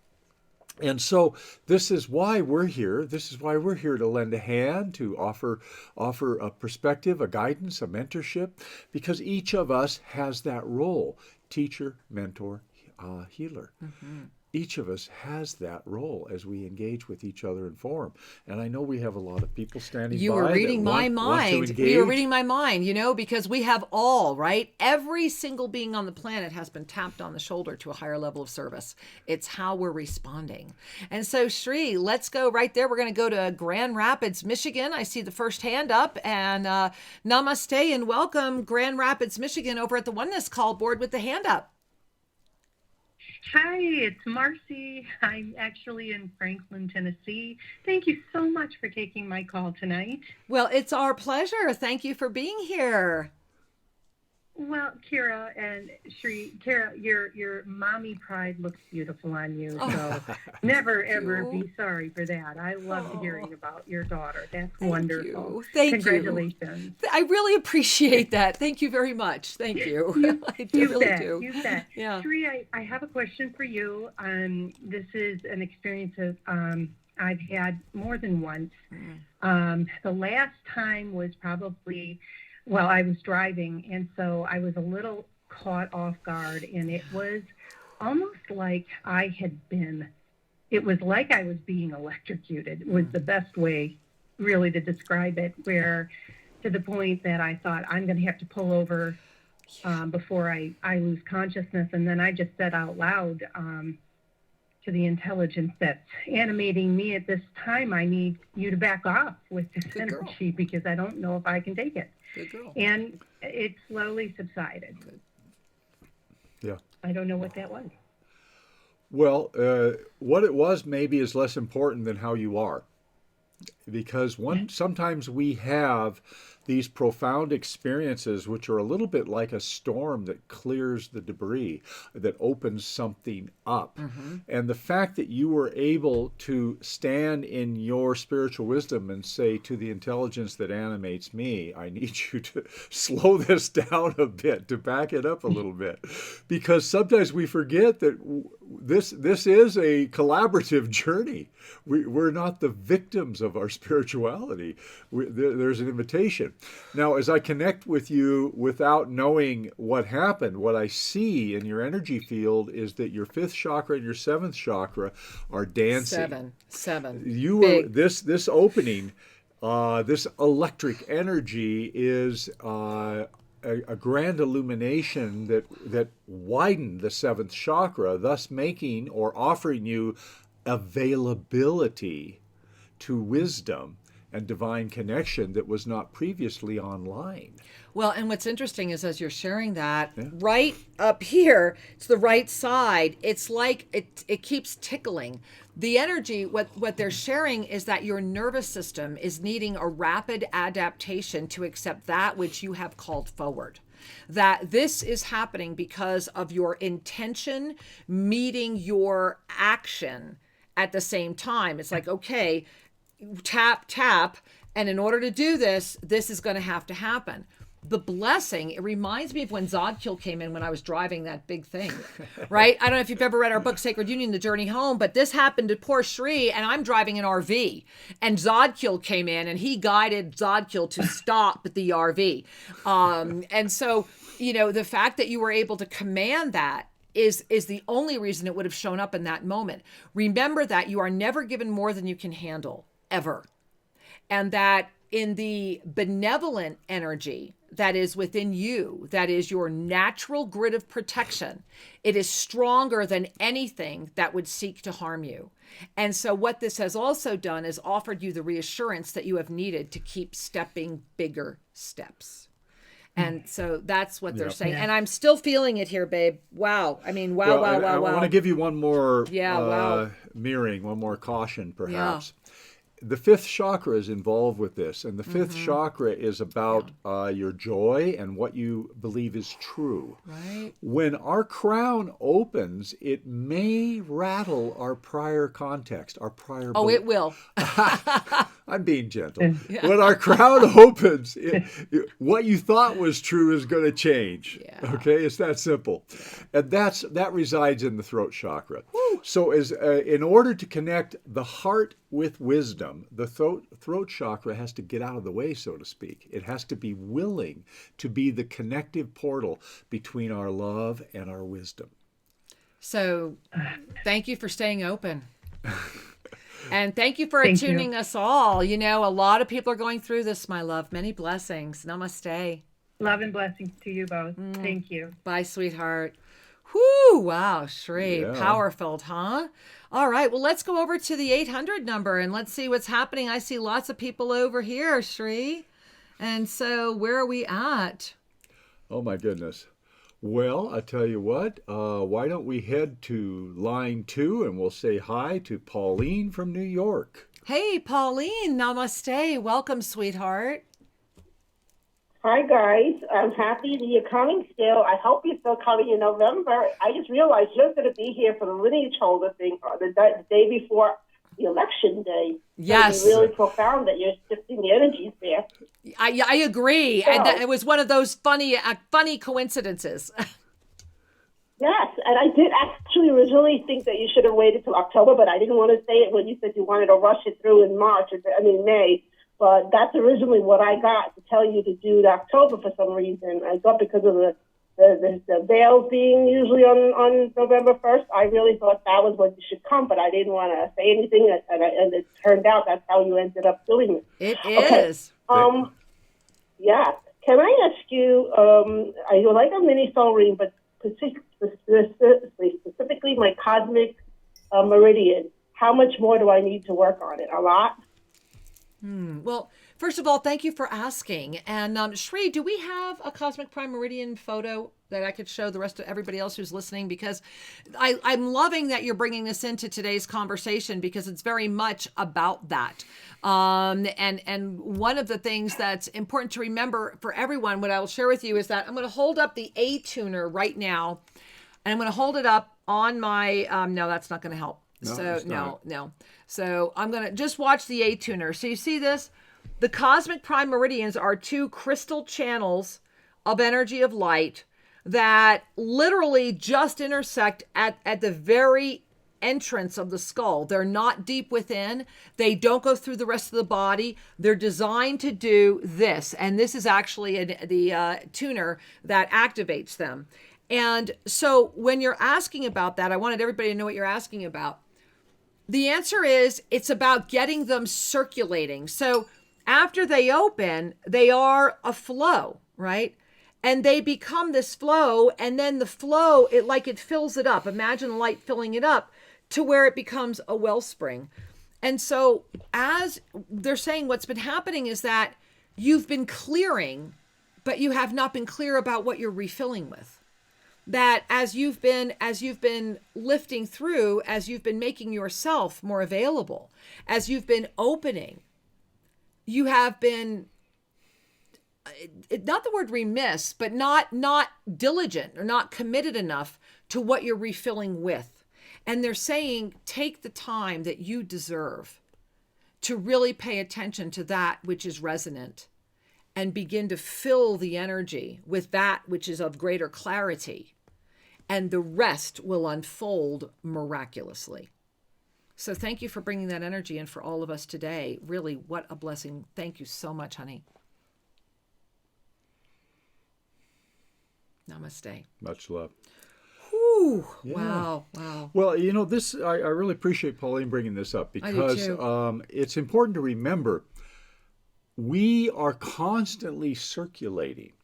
Speaker 2: And so this is why we're here. This is why we're here to lend a hand, to offer a perspective, a guidance, a mentorship, because each of us has that role: teacher, mentor, healer. Each of us has that role as we engage with each other in form. And I know we have a lot of people standing by.
Speaker 3: You were reading my mind. You were reading my mind, because we have all, right? Every single being on the planet has been tapped on the shoulder to a higher level of service. It's how we're responding. And so, Shri, let's go right there. We're going to go to Grand Rapids, Michigan. I see the first hand up. And namaste and welcome, Grand Rapids, Michigan, over at the Oneness Call Board with the hand up.
Speaker 6: Hi, it's Marcy. I'm actually in Franklin, Tennessee. Thank you so much for taking my call tonight.
Speaker 3: Well, it's our pleasure. Thank you for being here.
Speaker 6: Well, Kira and Shri, Kira, your mommy pride looks beautiful on you. So never, ever be sorry for that. I love hearing about your daughter. That's wonderful.
Speaker 3: Thank
Speaker 6: Congratulations.
Speaker 3: You. I really appreciate that. Thank you very much. Thank you. I really do.
Speaker 6: You bet.
Speaker 3: Yeah.
Speaker 6: Shri, I have a question for you. This is an experience that I've had more than once. The last time was probably... Well, I was driving, and so I was a little caught off guard, and it was almost like it was like I was being electrocuted. It was the best way really to describe it, where to the point that I thought I'm going to have to pull over before I lose consciousness. And then I just said out loud to the intelligence that's animating me at this time, I need you to back off with this energy because I don't know if I can take it.
Speaker 3: Good girl.
Speaker 6: And it slowly subsided.
Speaker 2: Yeah.
Speaker 6: I don't know what that was.
Speaker 2: Well, what it was maybe is less important than how you are. Because sometimes we have these profound experiences which are a little bit like a storm that clears the debris, that opens something up. And the fact that you were able to stand in your spiritual wisdom and say to the intelligence that animates me, I need you to slow this down a bit, to back it up a little bit. Because sometimes we forget that this is a collaborative journey. We're not the victims of our spirituality. There's an invitation. Now, as I connect with you without knowing what happened, what I see in your energy field is that your 5th chakra and your 7th chakra are dancing.
Speaker 3: Seven.
Speaker 2: You were this opening This electric energy is a grand illumination that widened the seventh chakra, thus making or offering you availability to wisdom and divine connection that was not previously online.
Speaker 3: Well, and what's interesting is as you're sharing that, right up here, it's the right side. It's like it keeps tickling. The energy, what they're sharing is that your nervous system is needing a rapid adaptation to accept that which you have called forward. That this is happening because of your intention meeting your action at the same time. It's like, okay, tap, tap. And in order to do this, this is going to happen. The blessing, it reminds me of when Zodkiel came in when I was driving that big thing, right? I don't know if you've ever read our book, Sacred Union, The Journey Home, but this happened to poor Shri, and I'm driving an RV. And Zodkiel came in, and he guided Zodkiel to stop the RV. And so, the fact that you were able to command that is the only reason it would have shown up in that moment. Remember that you are never given more than you can handle, ever. And that in the benevolent energy that is within you, that is your natural grid of protection, it is stronger than anything that would seek to harm you. And so what this has also done is offered you the reassurance that you have needed to keep stepping bigger steps. And so that's what they're saying. And I'm still feeling it here, babe. Wow. I mean, wow.
Speaker 2: I want to give you one more mirroring, one more caution, perhaps.
Speaker 3: Yeah.
Speaker 2: The fifth chakra is involved with this, and the fifth chakra is about your joy and what you believe is true.
Speaker 3: Right.
Speaker 2: When our crown opens, it may rattle our prior context, our prior
Speaker 3: it will.
Speaker 2: I'm being gentle. When our crown opens, what you thought was true is going to change.
Speaker 3: Yeah.
Speaker 2: Okay, it's that simple. And that resides in the throat chakra.
Speaker 3: Woo.
Speaker 2: So in order to connect the heart with wisdom, the throat chakra has to get out of the way, so to speak. It has to be willing to be the connective portal between our love and our wisdom.
Speaker 3: So thank you for staying open. And thank you for attuning us all. A lot of people are going through this, my love. Many blessings. Namaste.
Speaker 6: Love and blessings to you both. Thank you.
Speaker 3: Bye, sweetheart. Whoo, wow, Shri.
Speaker 2: Yeah.
Speaker 3: Powerful, huh? All right, well, let's go over to the 800 number and let's see what's happening. I see lots of people over here, Shri. And so where are we at?
Speaker 2: Oh, my goodness. Well, I tell you what, why don't we head to line 2 and we'll say hi to Pauline from New York.
Speaker 3: Hey, Pauline, namaste. Welcome, sweetheart.
Speaker 7: Hi, guys. I'm happy that you're coming still. I hope you're still coming in November. I just realized you're going to be here for the lineage holder thing the day before the election day.
Speaker 3: Yes.
Speaker 7: It's really profound that you're shifting the energies there.
Speaker 3: I agree.
Speaker 7: So,
Speaker 3: and it was one of those funny coinencidences.
Speaker 7: Yes, and I did actually originally think that you should have waited till October, but I didn't want to say it when you said you wanted to rush it through in May. But that's originally what I got to tell you to do it October for some reason. I thought because of the veils being usually on November 1st, I really thought that was when you should come, but I didn't want to say anything, and it turned out that's how you ended up doing it.
Speaker 3: It is.
Speaker 7: Yeah. Can I ask you, I would like a mini soul reading, but specifically my cosmic meridian. How much more do I need to work on it? A lot?
Speaker 3: Well, first of all, thank you for asking. And Shri, do we have a cosmic prime meridian photo that I could show the rest of everybody else who's listening? Because I'm loving that you're bringing this into today's conversation because it's very much about that. And one of the things that's important to remember for everyone, what I will share with you is that I'm going to hold up the A tuner right now, and I'm going to hold it up on my, no, that's not going to help. No. So I'm going to just watch the A tuner. So you see this? The cosmic prime meridians are two crystal channels of energy of light that literally just intersect at the very entrance of the skull. They're not deep within. They don't go through the rest of the body. They're designed to do this. And this is actually the tuner that activates them. And so when you're asking about that, I wanted everybody to know what you're asking about. The answer is it's about getting them circulating. So after they open, they are a flow, right? And they become this flow, and then the flow, it fills it up. Imagine light filling it up to where it becomes a wellspring. And so as they're saying, what's been happening is that you've been clearing, but you have not been clear about what you're refilling with. That as you've been lifting through, as you've been making yourself more available, as you've been opening, you have been, not the word remiss, but not diligent or not committed enough to what you're refilling with. And they're saying, take the time that you deserve to really pay attention to that which is resonant and begin to fill the energy with that which is of greater clarity. And the rest will unfold miraculously. So thank you for bringing that energy in for all of us today. Really, what a blessing. Thank you so much, honey. Namaste.
Speaker 2: Much love.
Speaker 3: Whew.
Speaker 2: Yeah.
Speaker 3: Wow.
Speaker 2: Well, you know, this I really appreciate Pauline bringing this up because it's important to remember we are constantly circulating.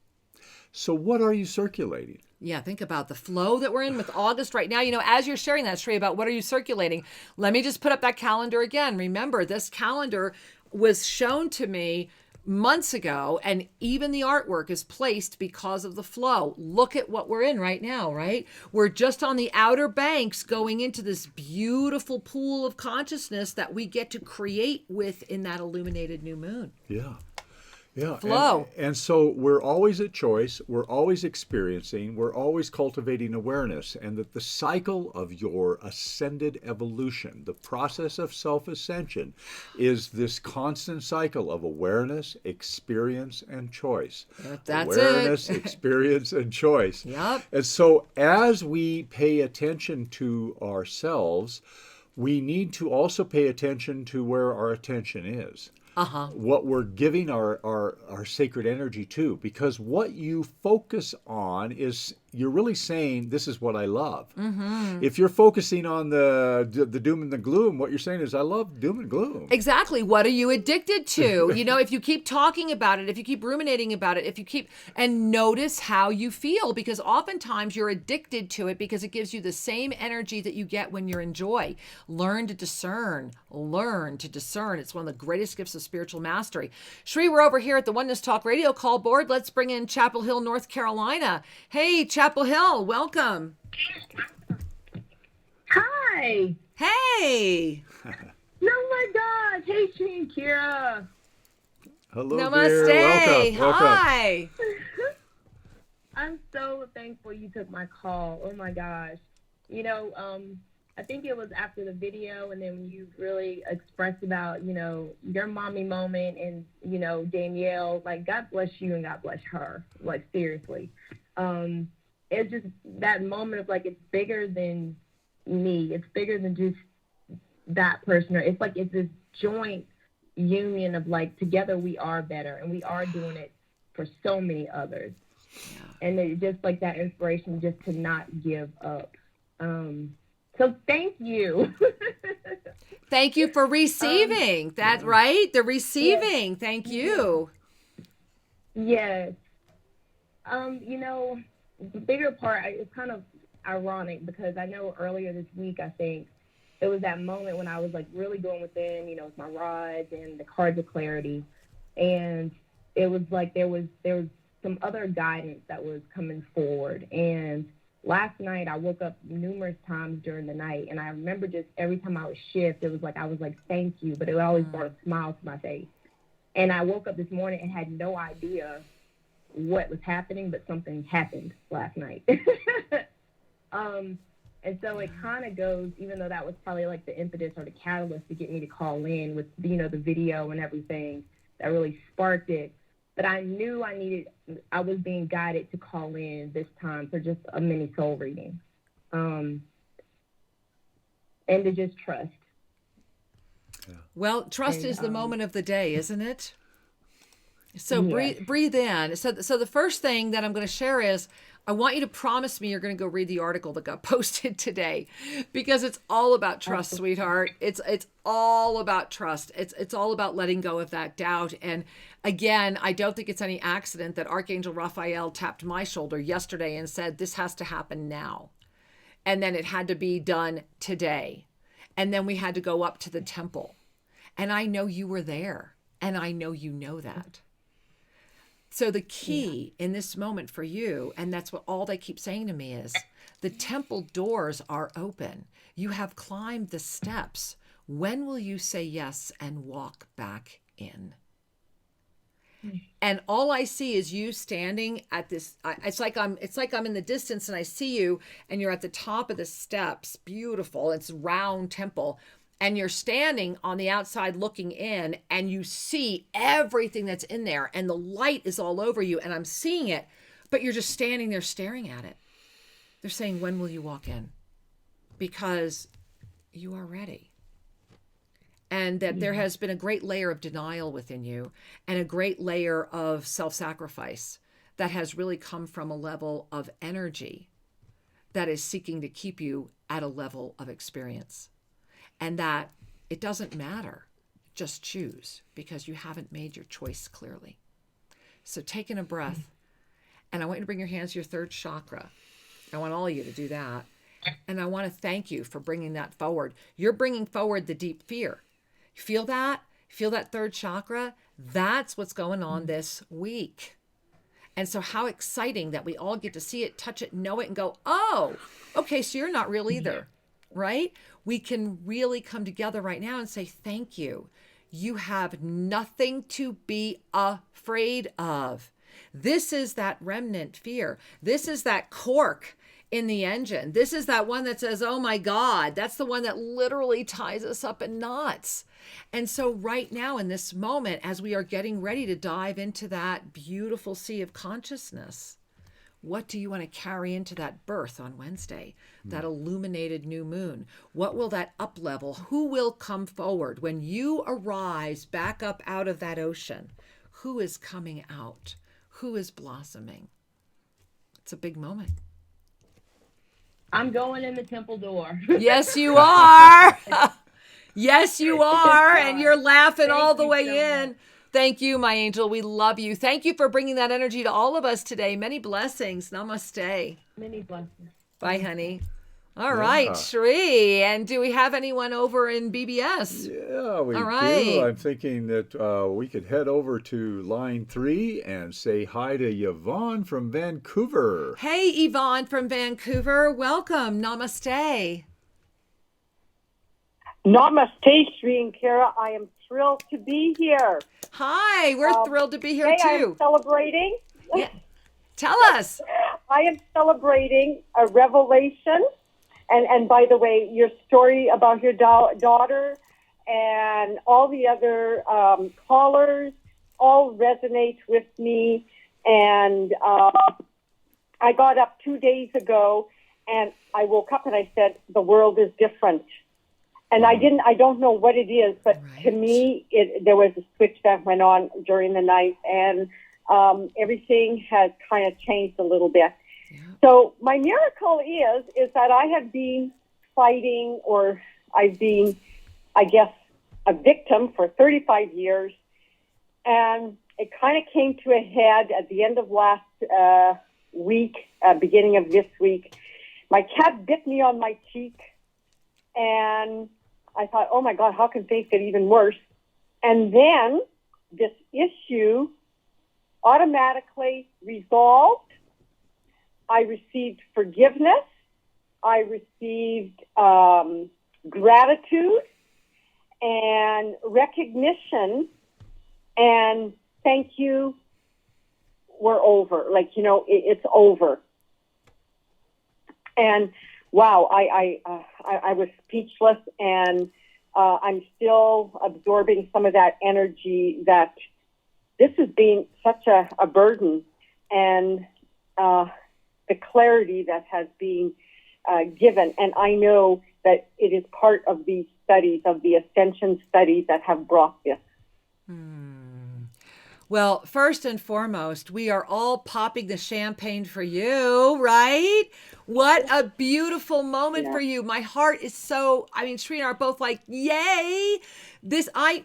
Speaker 2: So what are you circulating?
Speaker 3: Yeah, think about the flow that we're in with August right now. You know, as you're sharing that, Shrey, about what are you circulating, let me just put up that calendar again. Remember, this calendar was shown to me months ago, and even the artwork is placed because of the flow. Look at what we're in right now, right? We're just on the outer banks going into this beautiful pool of consciousness that we get to create with in that illuminated new moon.
Speaker 2: Yeah. Yeah.
Speaker 3: Flow.
Speaker 2: And so we're always at choice. We're always experiencing. We're always cultivating awareness. And that the cycle of your ascended evolution, the process of self-ascension, is this constant cycle of awareness, experience, and choice.
Speaker 3: That's
Speaker 2: awareness,
Speaker 3: it.
Speaker 2: experience, and choice.
Speaker 3: Yep.
Speaker 2: And so as we pay attention to ourselves, we need to also pay attention to where our attention is. What we're giving our sacred energy to, because what you focus on is, you're really saying, this is what I love. If you're focusing on the doom and the gloom, what you're saying is, I love doom and gloom.
Speaker 3: Exactly. What are you addicted to? You know, if you keep talking about it, if you keep ruminating about it, and notice how you feel, because oftentimes you're addicted to it because it gives you the same energy that you get when you're in joy. Learn to discern. It's one of the greatest gifts of spiritual mastery. Shree, we're over here at the Oneness Talk Radio call board. Let's bring in Chapel Hill, North Carolina. Hey, Chapel Hill, welcome.
Speaker 8: Hi.
Speaker 3: Hey.
Speaker 8: Oh my gosh. Hey, Shree and Kira.
Speaker 2: Hello,
Speaker 3: Namaste.
Speaker 2: dear. Welcome.
Speaker 3: Hi.
Speaker 8: I'm so thankful you took my call. Oh my gosh. You know, I think it was after the video, and then when you really expressed about, you know, your mommy moment, and, you know, Danielle, like, God bless you and God bless her. Like, seriously. It's just that moment of, like, it's bigger than me. It's bigger than just that person. Or it's like, it's this joint union of, like, together we are better, and we are doing it for so many others. Yeah. And it's just like that inspiration just to not give up. So thank you.
Speaker 3: Thank you for receiving. That's right. The receiving. Yes. Thank you.
Speaker 8: Yes. You know, the bigger part, it's kind of ironic because I know earlier this week, I think it was that moment when I was like really going within, you know, with my rods and the cards of clarity. And it was like there was some other guidance that was coming forward. And last night, I woke up numerous times during the night, and I remember just every time I would shift, it was like I was like, thank you, but it always brought a smile to my face. And I woke up this morning and had no idea what was happening, but something happened last night. And so it kind of goes, even though that was probably like the impetus or the catalyst to get me to call in with, you know, the video and everything that really sparked it. But I knew I was being guided to call in this time for just a mini soul reading. And to just trust.
Speaker 3: Well, trust is the moment of the day, isn't it? So breathe in. So the first thing that I'm going to share is I want you to promise me you're going to go read the article that got posted today, because it's all about trust, sweetheart. It's all about trust. It's all about letting go of that doubt. And again, I don't think it's any accident that Archangel Raphael tapped my shoulder yesterday and said, this has to happen now. And then it had to be done today. And then we had to go up to the temple. And I know you were there. And I know you know that. So the key in this moment for you, and that's what all they keep saying to me is, the temple doors are open. You have climbed the steps. When will you say yes and walk back in? And all I see is you standing at this. It's like I'm in the distance, and I see you, and you're at the top of the steps. Beautiful. It's round temple. And you're standing on the outside looking in, and you see everything that's in there, and the light is all over you, and I'm seeing it, but you're just standing there staring at it. They're saying, when will you walk in? Because you are ready. And that there has been a great layer of denial within you, and a great layer of self-sacrifice that has really come from a level of energy that is seeking to keep you at a level of experience. And that it doesn't matter, just choose, because you haven't made your choice clearly. So take in a breath, and I want you to bring your hands to your third chakra. I want all of you to do that. And I want to thank you for bringing that forward. You're bringing forward the deep fear. You feel that? Feel that third chakra? That's what's going on this week. And so how exciting that we all get to see it, touch it, know it, and go, oh, okay, so you're not real either. Right? We can really come together right now and say, thank you. You have nothing to be afraid of. This is that remnant fear. This is that cork in the engine. This is that one that says, oh my God, that's the one that literally ties us up in knots. And so right now in this moment, as we are getting ready to dive into that beautiful sea of consciousness, what do you want to carry into that birth on Wednesday, that illuminated new moon? What will that up level? Who will come forward when you arise back up out of that ocean? Who is coming out? Who is blossoming? It's a big moment.
Speaker 8: I'm going in the temple door.
Speaker 3: Yes, you are. Yes, you are. And you're laughing all the way in. Thank you, my angel. We love you. Thank you for bringing that energy to all of us today. Many blessings. Namaste.
Speaker 8: Many blessings.
Speaker 3: Bye, honey. All right, Shri. And do we have anyone over in BBS?
Speaker 2: Yeah, we
Speaker 3: all right.
Speaker 2: do. I'm thinking that we could head over to line 3 and say hi to Yvonne from Vancouver.
Speaker 3: Hey, Yvonne from Vancouver. Welcome. Namaste.
Speaker 9: Namaste, Shri and Kara. I am thrilled to be here.
Speaker 3: Hi, we're thrilled to be here too.
Speaker 9: I am celebrating.
Speaker 3: Yeah. Tell us.
Speaker 9: I am celebrating a revelation. And by the way, your story about your daughter and all the other callers all resonate with me. And I got up 2 days ago, and I woke up and I said, the world is different. And I don't know what it is, but to me, there was a switch that went on during the night, and everything has kind of changed a little bit. Yeah. So my miracle is that I have been fighting, or I've been, I guess, a victim for 35 years. And it kind of came to a head at the end of last week, beginning of this week. My cat bit me on my cheek, and I thought, oh my God, how can things get even worse? And then this issue automatically resolved. I received forgiveness. I received gratitude and recognition, and thank you. We're over. Like, it's over. And wow, I was speechless, and I'm still absorbing some of that energy that this has been such a burden, and the clarity that has been given. And I know that it is part of these studies, of the Ascension studies that have brought this.
Speaker 3: Well, first and foremost, we are all popping the champagne for you, right? What a beautiful moment for you. My heart is so, I mean, Sri and I are both like, yay. This, I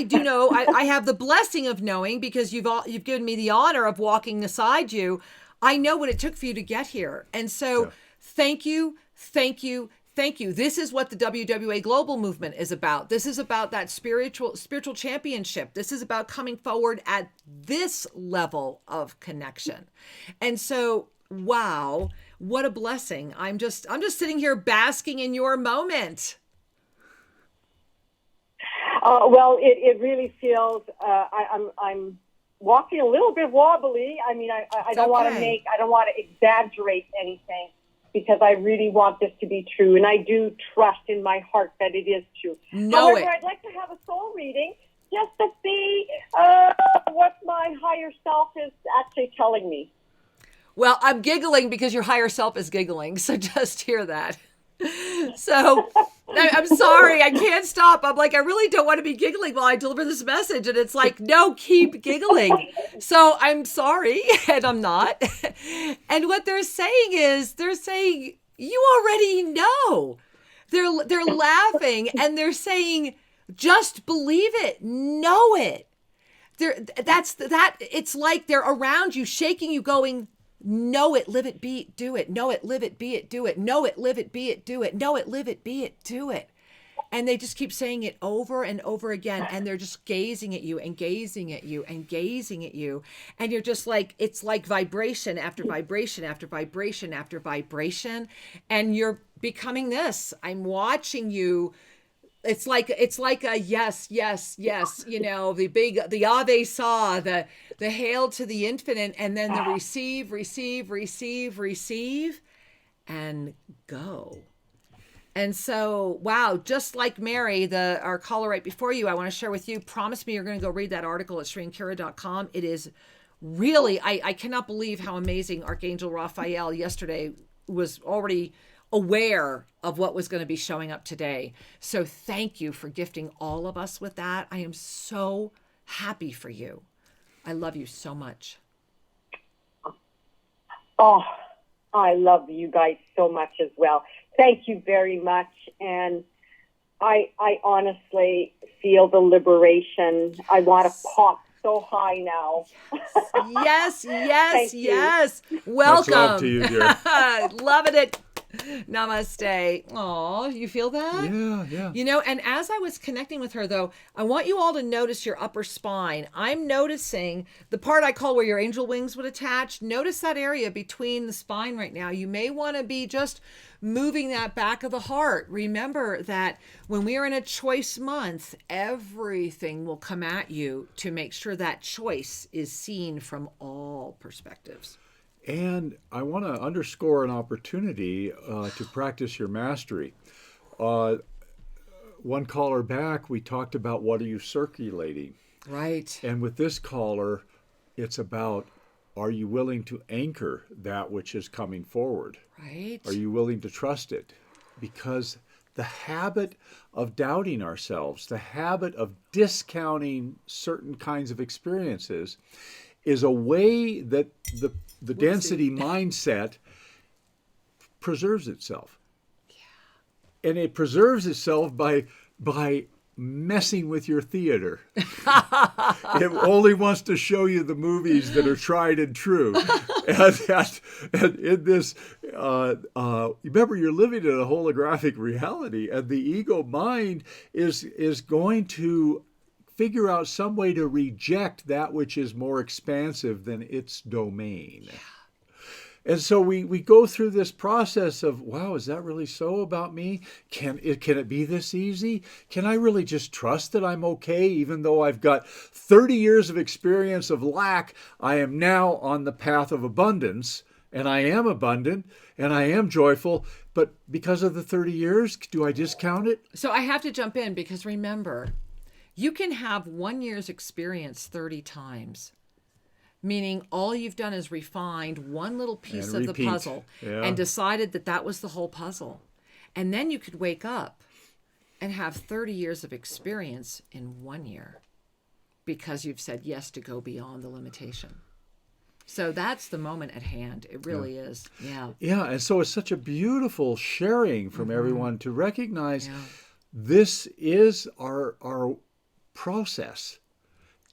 Speaker 3: do know, I have the blessing of knowing, because you've given me the honor of walking beside you. I know what it took for you to get here. And so thank you, thank you, thank you. This is what the WWA Global Movement is about. This is about that spiritual championship. This is about coming forward at this level of connection. And so, wow, what a blessing. I'm just sitting here basking in your moment.
Speaker 9: Well, it really feels, I'm walking a little bit wobbly. I mean, I don't want to exaggerate anything, because I really want this to be true. And I do trust in my heart that it is true. However, I'd like to have a soul reading just to see what my higher self is actually telling me.
Speaker 3: Well, I'm giggling because your higher self is giggling. So just hear that. So I'm sorry, I can't stop. I'm like, I really don't want to be giggling while I deliver this message. And it's like, no, keep giggling. So I'm sorry, and I'm not. And what they're saying is, you already know. They're laughing, and they're saying, just believe it, know it. It's like they're around you, shaking you, going, know it, live it, be it, do it. Know it, live it, be it, do it. Know it, live it, be it, do it. Know it, live it, be it, do it. And they just keep saying it over and over again. And they're just gazing at you and gazing at you and gazing at you. And you're just like, it's like vibration after vibration after vibration after vibration. And you're becoming this. I'm watching you. It's like a yes, yes, yes, you know, the Ave Sa, the hail to the infinite, and then the receive, receive, receive, receive, and go. And so, wow, just like Mary, our caller right before you, I want to share with you, promise me you're going to go read that article at SriandKira.com. It is really, I cannot believe how amazing Archangel Raphael yesterday was already aware of what was going to be showing up today. So thank you for gifting all of us with that. I am so happy for you. I love you so much.
Speaker 9: Oh, I love you guys so much as well. Thank you very much. And I honestly feel the liberation. I want to pop so high now.
Speaker 3: Yes, yes, yes. Welcome.
Speaker 2: Much love to you, dear.
Speaker 3: Loving it. Namaste. Aw, you feel that?
Speaker 2: Yeah.
Speaker 3: You know, and as I was connecting with her, though, I want you all to notice your upper spine. I'm noticing the part I call where your angel wings would attach. Notice that area between the spine right now. You may want to be just moving that back of the heart. Remember that when we are in a choice month, everything will come at you to make sure that choice is seen from all perspectives.
Speaker 2: And I want to underscore an opportunity to practice your mastery. One caller back, we talked about what are you circulating?
Speaker 3: Right.
Speaker 2: And with this caller, it's about, are you willing to anchor that which is coming forward?
Speaker 3: Right.
Speaker 2: Are you willing to trust it? Because the habit of doubting ourselves, the habit of discounting certain kinds of experiences is a way that the density mindset preserves itself. Yeah. And it preserves itself by messing with your theater. It only wants to show you the movies that are tried and true. And in this, remember, you're living in a holographic reality, and the ego mind is going to figure out some way to reject that which is more expansive than its domain. Yeah. And so we go through this process of, wow, is that really so about me? Can it be this easy? Can I really just trust that I'm okay, even though I've got 30 years of experience of lack? I am now on the path of abundance, and I am abundant, and I am joyful, but because of the 30 years, do I discount it?
Speaker 3: So I have to jump in, because remember, you can have 1 year's experience 30 times, meaning all you've done is refined one little piece of the puzzle and decided that that was the whole puzzle. And then you could wake up and have 30 years of experience in 1 year, because you've said yes to go beyond the limitation. So that's the moment at hand. It really is. Yeah.
Speaker 2: Yeah. And so it's such a beautiful sharing from everyone to recognize this is our process.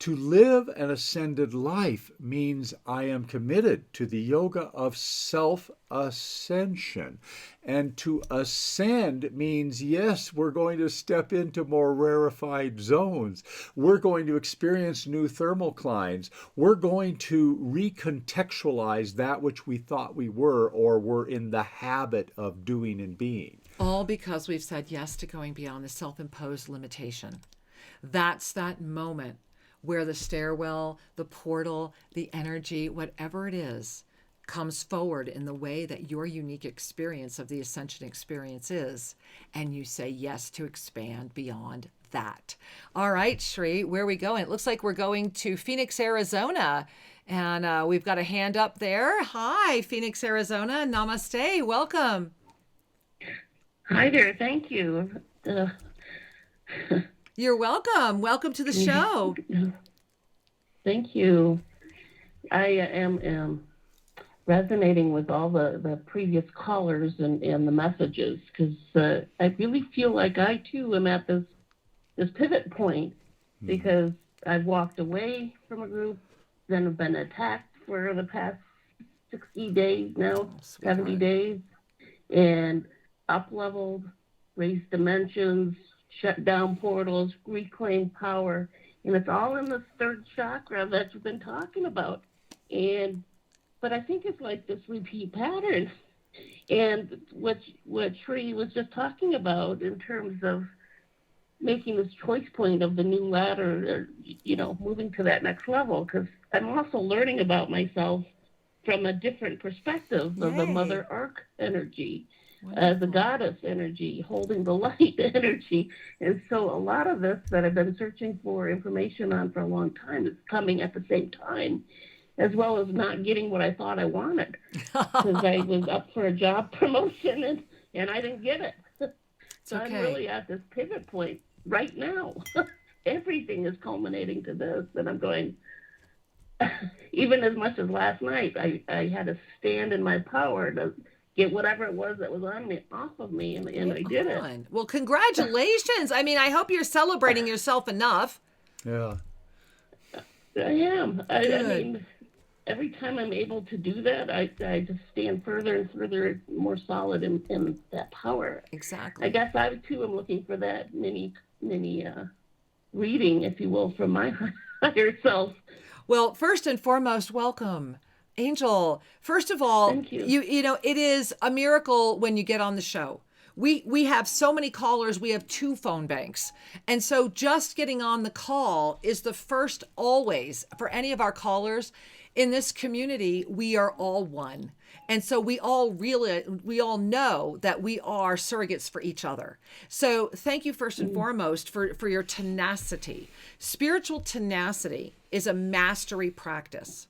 Speaker 2: To live an ascended life means I am committed to the yoga of self-ascension. And to ascend means, yes, we're going to step into more rarefied zones. We're going to experience new thermoclines. We're going to recontextualize that which we thought we were or were in the habit of doing and being.
Speaker 3: All because we've said yes to going beyond the self-imposed limitation. That's that moment where the stairwell, the portal, the energy, whatever it is, comes forward in the way that your unique experience of the ascension experience is, and you say yes to expand beyond that. All right, Shri, where are we going? It looks like we're going to Phoenix, Arizona, and we've got a hand up there. Hi, Phoenix, Arizona. Namaste. Welcome.
Speaker 10: Hi there. Thank you.
Speaker 3: You're welcome. Welcome to the show.
Speaker 10: Thank you. I am resonating with all the previous callers and the messages, because I really feel like I too am at this pivot point, because I've walked away from a group, then have been attacked for the past 60 days now, 70 days, and up-leveled, raised dimensions, shut down portals, reclaim power, and it's all in the third chakra that you've been talking about. But I think it's like this repeat pattern. And what Shri was just talking about in terms of making this choice point of the new ladder, or, moving to that next level, because I'm also learning about myself from a different perspective of the Mother Arc energy. As a goddess energy, holding the light energy. And so a lot of this that I've been searching for information on for a long time is coming at the same time, as well as not getting what I thought I wanted, because I was up for a job promotion and I didn't get it. So I'm really at this pivot point right now. Everything is culminating to this, and I'm going, even as much as last night, I had to stand in my power to get whatever it was that was on me off of me, and I did it.
Speaker 3: Well, congratulations. I mean, I hope you're celebrating yourself enough.
Speaker 2: Yeah.
Speaker 10: I am. I mean, every time I'm able to do that, I just stand further and further, more solid in that power.
Speaker 3: Exactly.
Speaker 10: I guess I, too, am looking for that mini reading, if you will, from my higher self.
Speaker 3: Well, first and foremost, welcome. Angel, first of all,
Speaker 10: thank you.
Speaker 3: You know, it is a miracle when you get on the show. We have so many callers. We have 2 phone banks. And so just getting on the call is the first always for any of our callers in this community. We are all one. And so we all know that we are surrogates for each other. So thank you first and foremost for your tenacity. Spiritual tenacity is a mastery practice.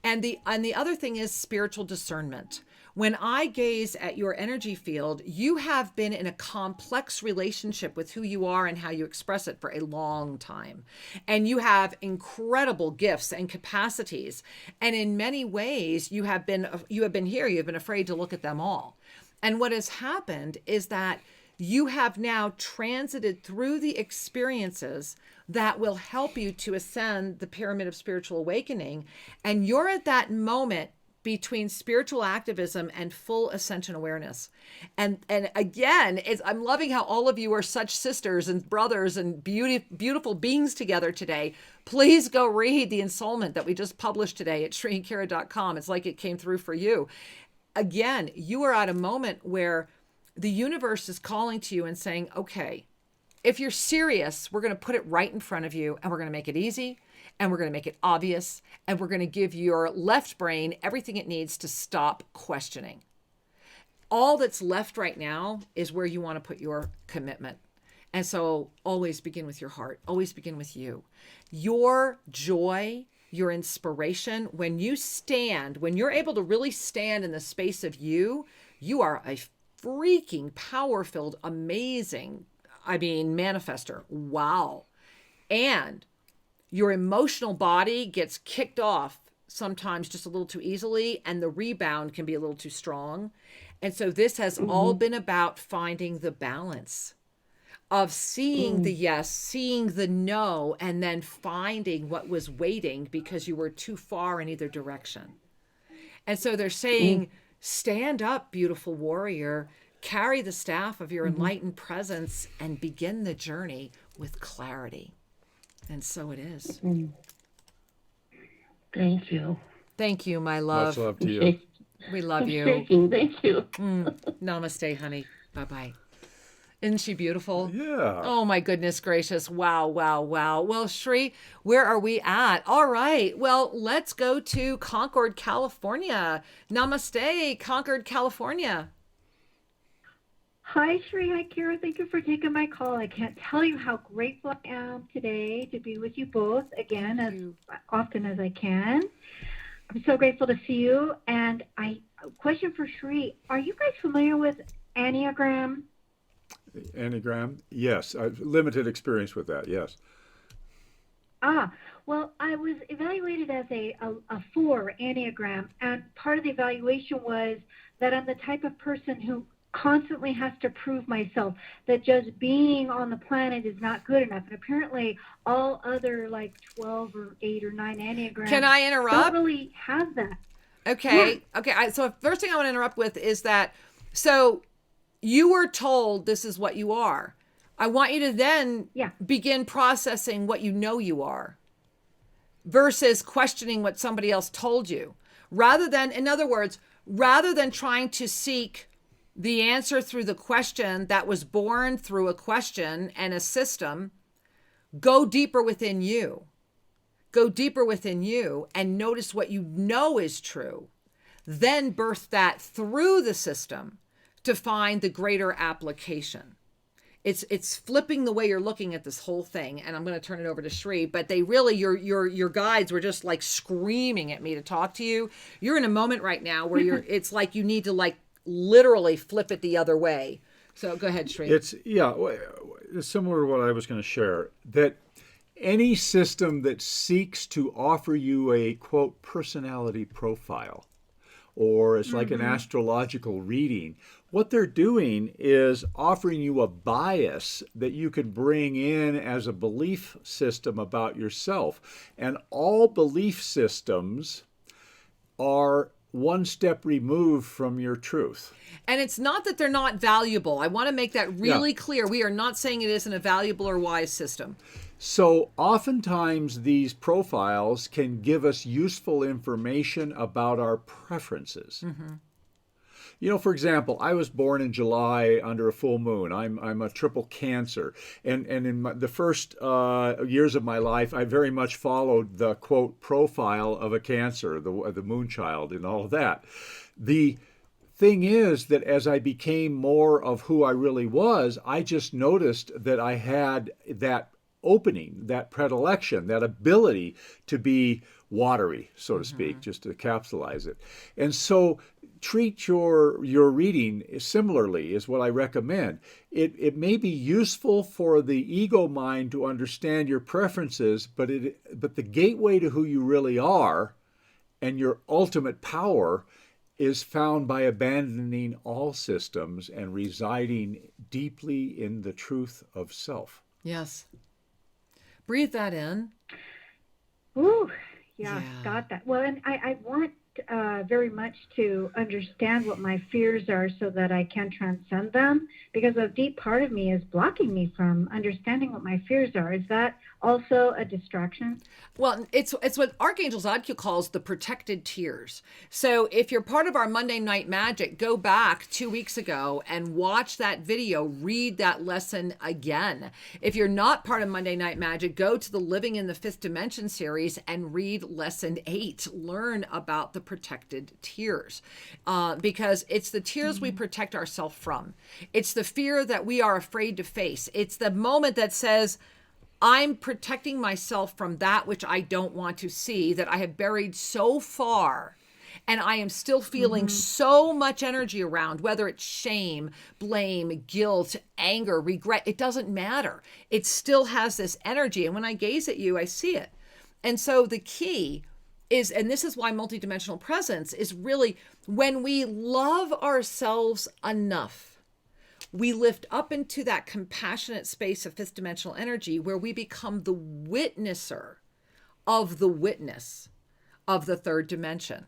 Speaker 3: And the other thing is spiritual discernment. When I gaze at your energy field, you have been in a complex relationship with who you are and how you express it for a long time. And you have incredible gifts and capacities. And in many ways, you have been here, you've been afraid to look at them all. And what has happened is that you have now transited through the experiences that will help you to ascend the pyramid of spiritual awakening. And you're at that moment between spiritual activism and full ascension awareness. And again, I'm loving how all of you are such sisters and brothers and beautiful beings together today. Please go read the ensoulment that we just published today at shriandkira.com. It's like it came through for you. Again, you are at a moment where the universe is calling to you and saying, okay, if you're serious, we're going to put it right in front of you, and we're going to make it easy, and we're going to make it obvious, and we're going to give your left brain everything it needs to stop questioning. All that's left right now is where you want to put your commitment. And so always begin with your heart. Always begin with you. Your joy, your inspiration, when you're able to really stand in the space of you, you are a freaking power-filled, amazing, manifester. Wow. And your emotional body gets kicked off sometimes just a little too easily, and the rebound can be a little too strong. And so this has all been about finding the balance of seeing the yes, seeing the no, and then finding what was waiting because you were too far in either direction. And so they're saying, stand up, beautiful warrior, carry the staff of your enlightened presence, and begin the journey with clarity. And so it is.
Speaker 10: Thank you.
Speaker 3: Thank you, my love.
Speaker 2: Much love to you.
Speaker 3: We love you.
Speaker 10: Shaking. Thank you.
Speaker 3: Namaste, honey. Bye-bye. Isn't she beautiful?
Speaker 2: Yeah.
Speaker 3: Oh, my goodness gracious. Wow, wow, wow. Well, Shri, where are we at? All right. Well, let's go to Concord, California. Namaste, Concord, California.
Speaker 11: Hi, Shri. Hi, Kira. Thank you for taking my call. I can't tell you how grateful I am today to be with you both again as often as I can. I'm so grateful to see you. And question for Shri, are you guys familiar with Enneagram?
Speaker 2: Enneagram? Yes. I've limited experience with that. Yes.
Speaker 11: Well, I was evaluated as a 4 Enneagram, and part of the evaluation was that I'm the type of person who constantly has to prove myself, that just being on the planet is not good enough. And apparently all other like 12 or 8 or 9 Enneagrams
Speaker 3: Can I interrupt?
Speaker 11: don't really have that.
Speaker 3: Okay. Yeah. Okay. So first thing I want to interrupt with is that, so you were told this is what you are. I want you to then begin processing what you know you are versus questioning what somebody else told you. Rather than, in other words, rather than trying to seek the answer through the question that was born through a question and a system, go deeper within you. Go deeper within you and notice what you know is true. Then birth that through the system to find the greater application. It's flipping the way you're looking at this whole thing. And I'm going to turn it over to Shri, but they really, your guides were just like screaming at me to talk to you. You're in a moment right now where it's like you need to like literally flip it the other way. So go ahead, Shri.
Speaker 2: It's similar to what I was going to share, that any system that seeks to offer you a, quote, personality profile, or it's like an astrological reading, what they're doing is offering you a bias that you can bring in as a belief system about yourself. And all belief systems are one step removed from your truth.
Speaker 3: And it's not that they're not valuable. I want to make that really clear. We are not saying it isn't a valuable or wise system.
Speaker 2: So oftentimes these profiles can give us useful information about our preferences. You know, for example, I was born in July under a full moon. I'm a triple Cancer. And in the first years of my life, I very much followed the, quote, profile of a Cancer, the moon child and all of that. The thing is that as I became more of who I really was, I just noticed that I had that opening, that predilection, that ability to be watery, so to speak, just to capsulize it. And so treat your reading similarly is what I recommend. It may be useful for the ego mind to understand your preferences, but the gateway to who you really are and your ultimate power is found by abandoning all systems and residing deeply in the truth of self.
Speaker 3: Yes. Breathe that in.
Speaker 11: Ooh, yeah, got that. Well, and I want very much to understand what my fears are so that I can transcend them, because a deep part of me is blocking me from understanding what my fears are. Is that also a distraction?
Speaker 3: Well, it's what Archangel Zadkiel calls the protected tears. So if you're part of our Monday Night Magic, go back 2 weeks ago and watch that video, read that lesson again. If you're not part of Monday Night Magic, go to the Living in the Fifth Dimension series and read lesson 8. Learn about the protected tears, because it's the tears we protect ourselves from. It's the fear that we are afraid to face. It's the moment that says, I'm protecting myself from that which I don't want to see, that I have buried so far. and I am still feeling so much energy around, whether it's shame, blame, guilt, anger, regret, it doesn't matter. It still has this energy. And when I gaze at you, I see it. And so the key is, and this is why multidimensional presence is really when we love ourselves enough, we lift up into that compassionate space of fifth dimensional energy where we become the witnesser of the witness of the third dimension.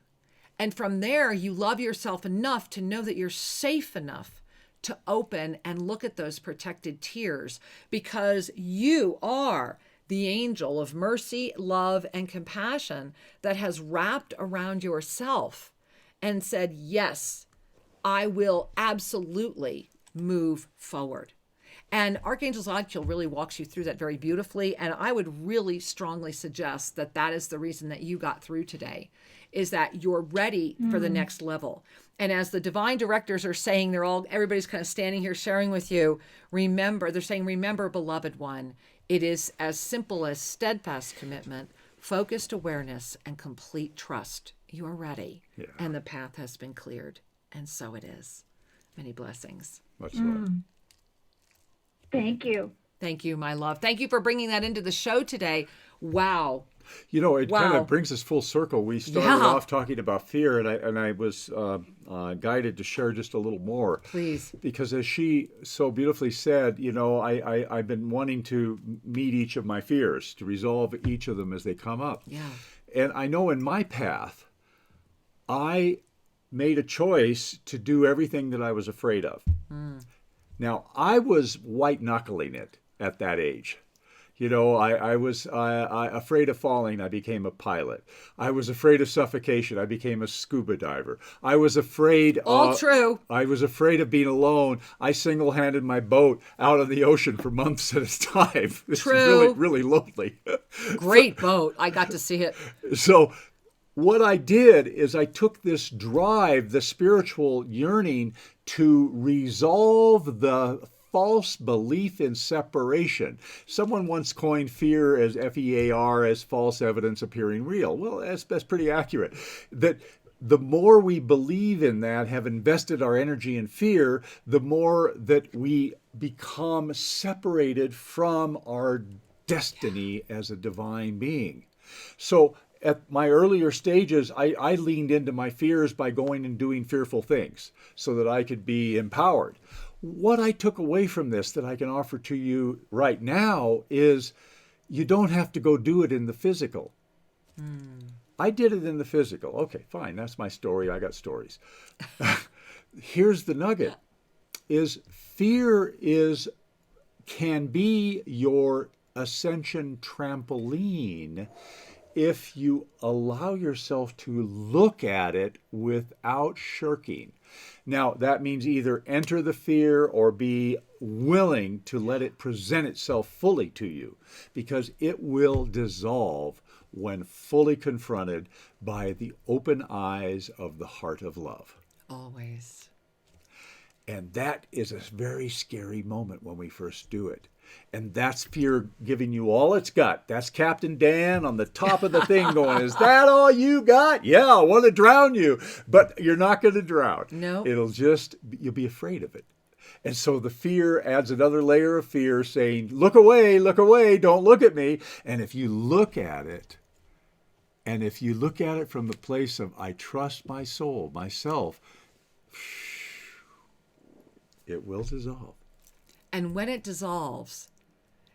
Speaker 3: And from there, you love yourself enough to know that you're safe enough to open and look at those protected tears, because you are the angel of mercy, love, and compassion that has wrapped around yourself and said, yes, I will absolutely move forward. And Archangel Zadkiel really walks you through that very beautifully. And I would really strongly suggest that that is the reason that you got through today, is that you're ready for the next level. And as the divine directors are saying, everybody's kind of standing here sharing with you, they're saying, remember, beloved one, it is as simple as steadfast commitment, focused awareness, and complete trust. You are ready. Yeah. And the path has been cleared. And so it is. Many blessings.
Speaker 2: Much love.
Speaker 11: Thank you.
Speaker 3: Thank you, my love. Thank you for bringing that into the show today. Wow.
Speaker 2: You know, it kind of brings us full circle. We started off talking about fear, and I was guided to share just a little more.
Speaker 3: Please.
Speaker 2: Because as she so beautifully said, you know, I've been wanting to meet each of my fears, to resolve each of them as they come up.
Speaker 3: Yeah.
Speaker 2: And I know in my path, I made a choice to do everything that I was afraid of. Now, I was white-knuckling it at that age. You know, I was afraid of falling. I became a pilot. I was afraid of suffocation. I became a scuba diver. I was afraid I was afraid of being alone. I single-handed my boat out on the ocean for months at a time. It's really, really lonely.
Speaker 3: Great boat. I got to see it.
Speaker 2: So what I did is I took this drive, the spiritual yearning, to resolve the false belief in separation. Someone once coined fear as FEAR, as false evidence appearing real. Well, that's pretty accurate. That the more we believe in that, have invested our energy in fear, the more that we become separated from our destiny as a divine being. So at my earlier stages, I leaned into my fears by going and doing fearful things so that I could be empowered. What I took away from this that I can offer to you right now is you don't have to go do it in the physical. I did it in the physical. Okay, fine. That's my story. I got stories. Here's the nugget, is fear can be your ascension trampoline if you allow yourself to look at it without shirking. Now, that means either enter the fear or be willing to let it present itself fully to you, because it will dissolve when fully confronted by the open eyes of the heart of love.
Speaker 3: Always.
Speaker 2: And that is a very scary moment when we first do it. And that's fear giving you all it's got. That's Captain Dan on the top of the thing going, is that all you got? Yeah, I want to drown you. But you're not going to drown.
Speaker 3: No.
Speaker 2: You'll be afraid of it. And so the fear adds another layer of fear saying, look away, don't look at me. And if you look at it, and if you look at it from the place of, I trust my soul, myself, it will dissolve.
Speaker 3: And when it dissolves,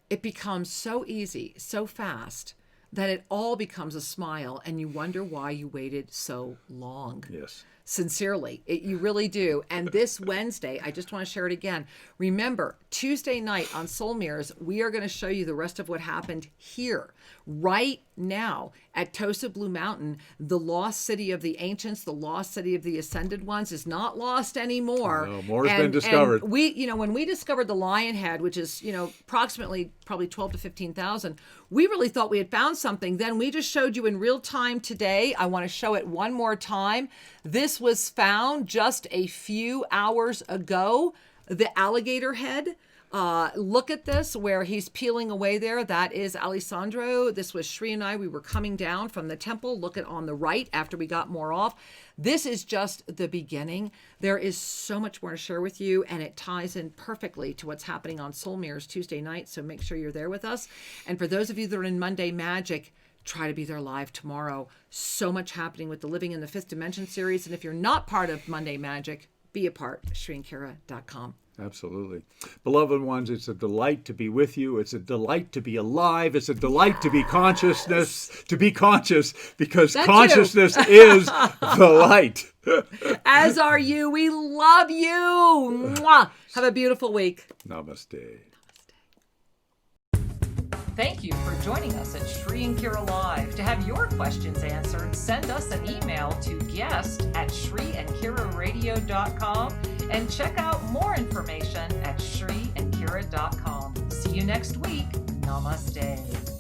Speaker 3: it becomes so easy, so fast, that it all becomes a smile, and you wonder why you waited so long.
Speaker 2: Yes.
Speaker 3: Sincerely, you really do. And this Wednesday, I just want to share it again. Remember, Tuesday night on Soul Mirrors, we are going to show you the rest of what happened here, right now, at Tosa Blue Mountain. The lost city of the ancients, the lost city of the ascended ones, is not lost anymore.
Speaker 2: No, more has been discovered.
Speaker 3: And we, when we discovered the lion head, which is, approximately probably 12 to 15,000, we really thought we had found something. Then we just showed you in real time today. I want to show it one more time. This was found just a few hours ago, the alligator head Look at this where he's peeling away there. That is Alessandro. This was Shri and I. We were coming down from the temple. Look at on the right after we got more off. This is just the beginning. There is so much more to share with you, and it ties in perfectly to what's happening on Soul Mirrors Tuesday night. So make sure you're there with us. And for those of you that are in Monday Magic, try to be there live tomorrow. So much happening with the Living in the Fifth Dimension series. And if you're not part of Monday Magic, be a part. ShriandKira.com.
Speaker 2: Absolutely. Beloved ones, it's a delight to be with you. It's a delight to be alive. It's a delight to be conscious, because consciousness is the light.
Speaker 3: As are you. We love you. Mwah. Have a beautiful week.
Speaker 2: Namaste.
Speaker 3: Thank you for joining us at Shri and Kira Live. To have your questions answered, send us an email to guest@ShriandKiraRadio.com and check out more information at ShriandKira.com. See you next week. Namaste.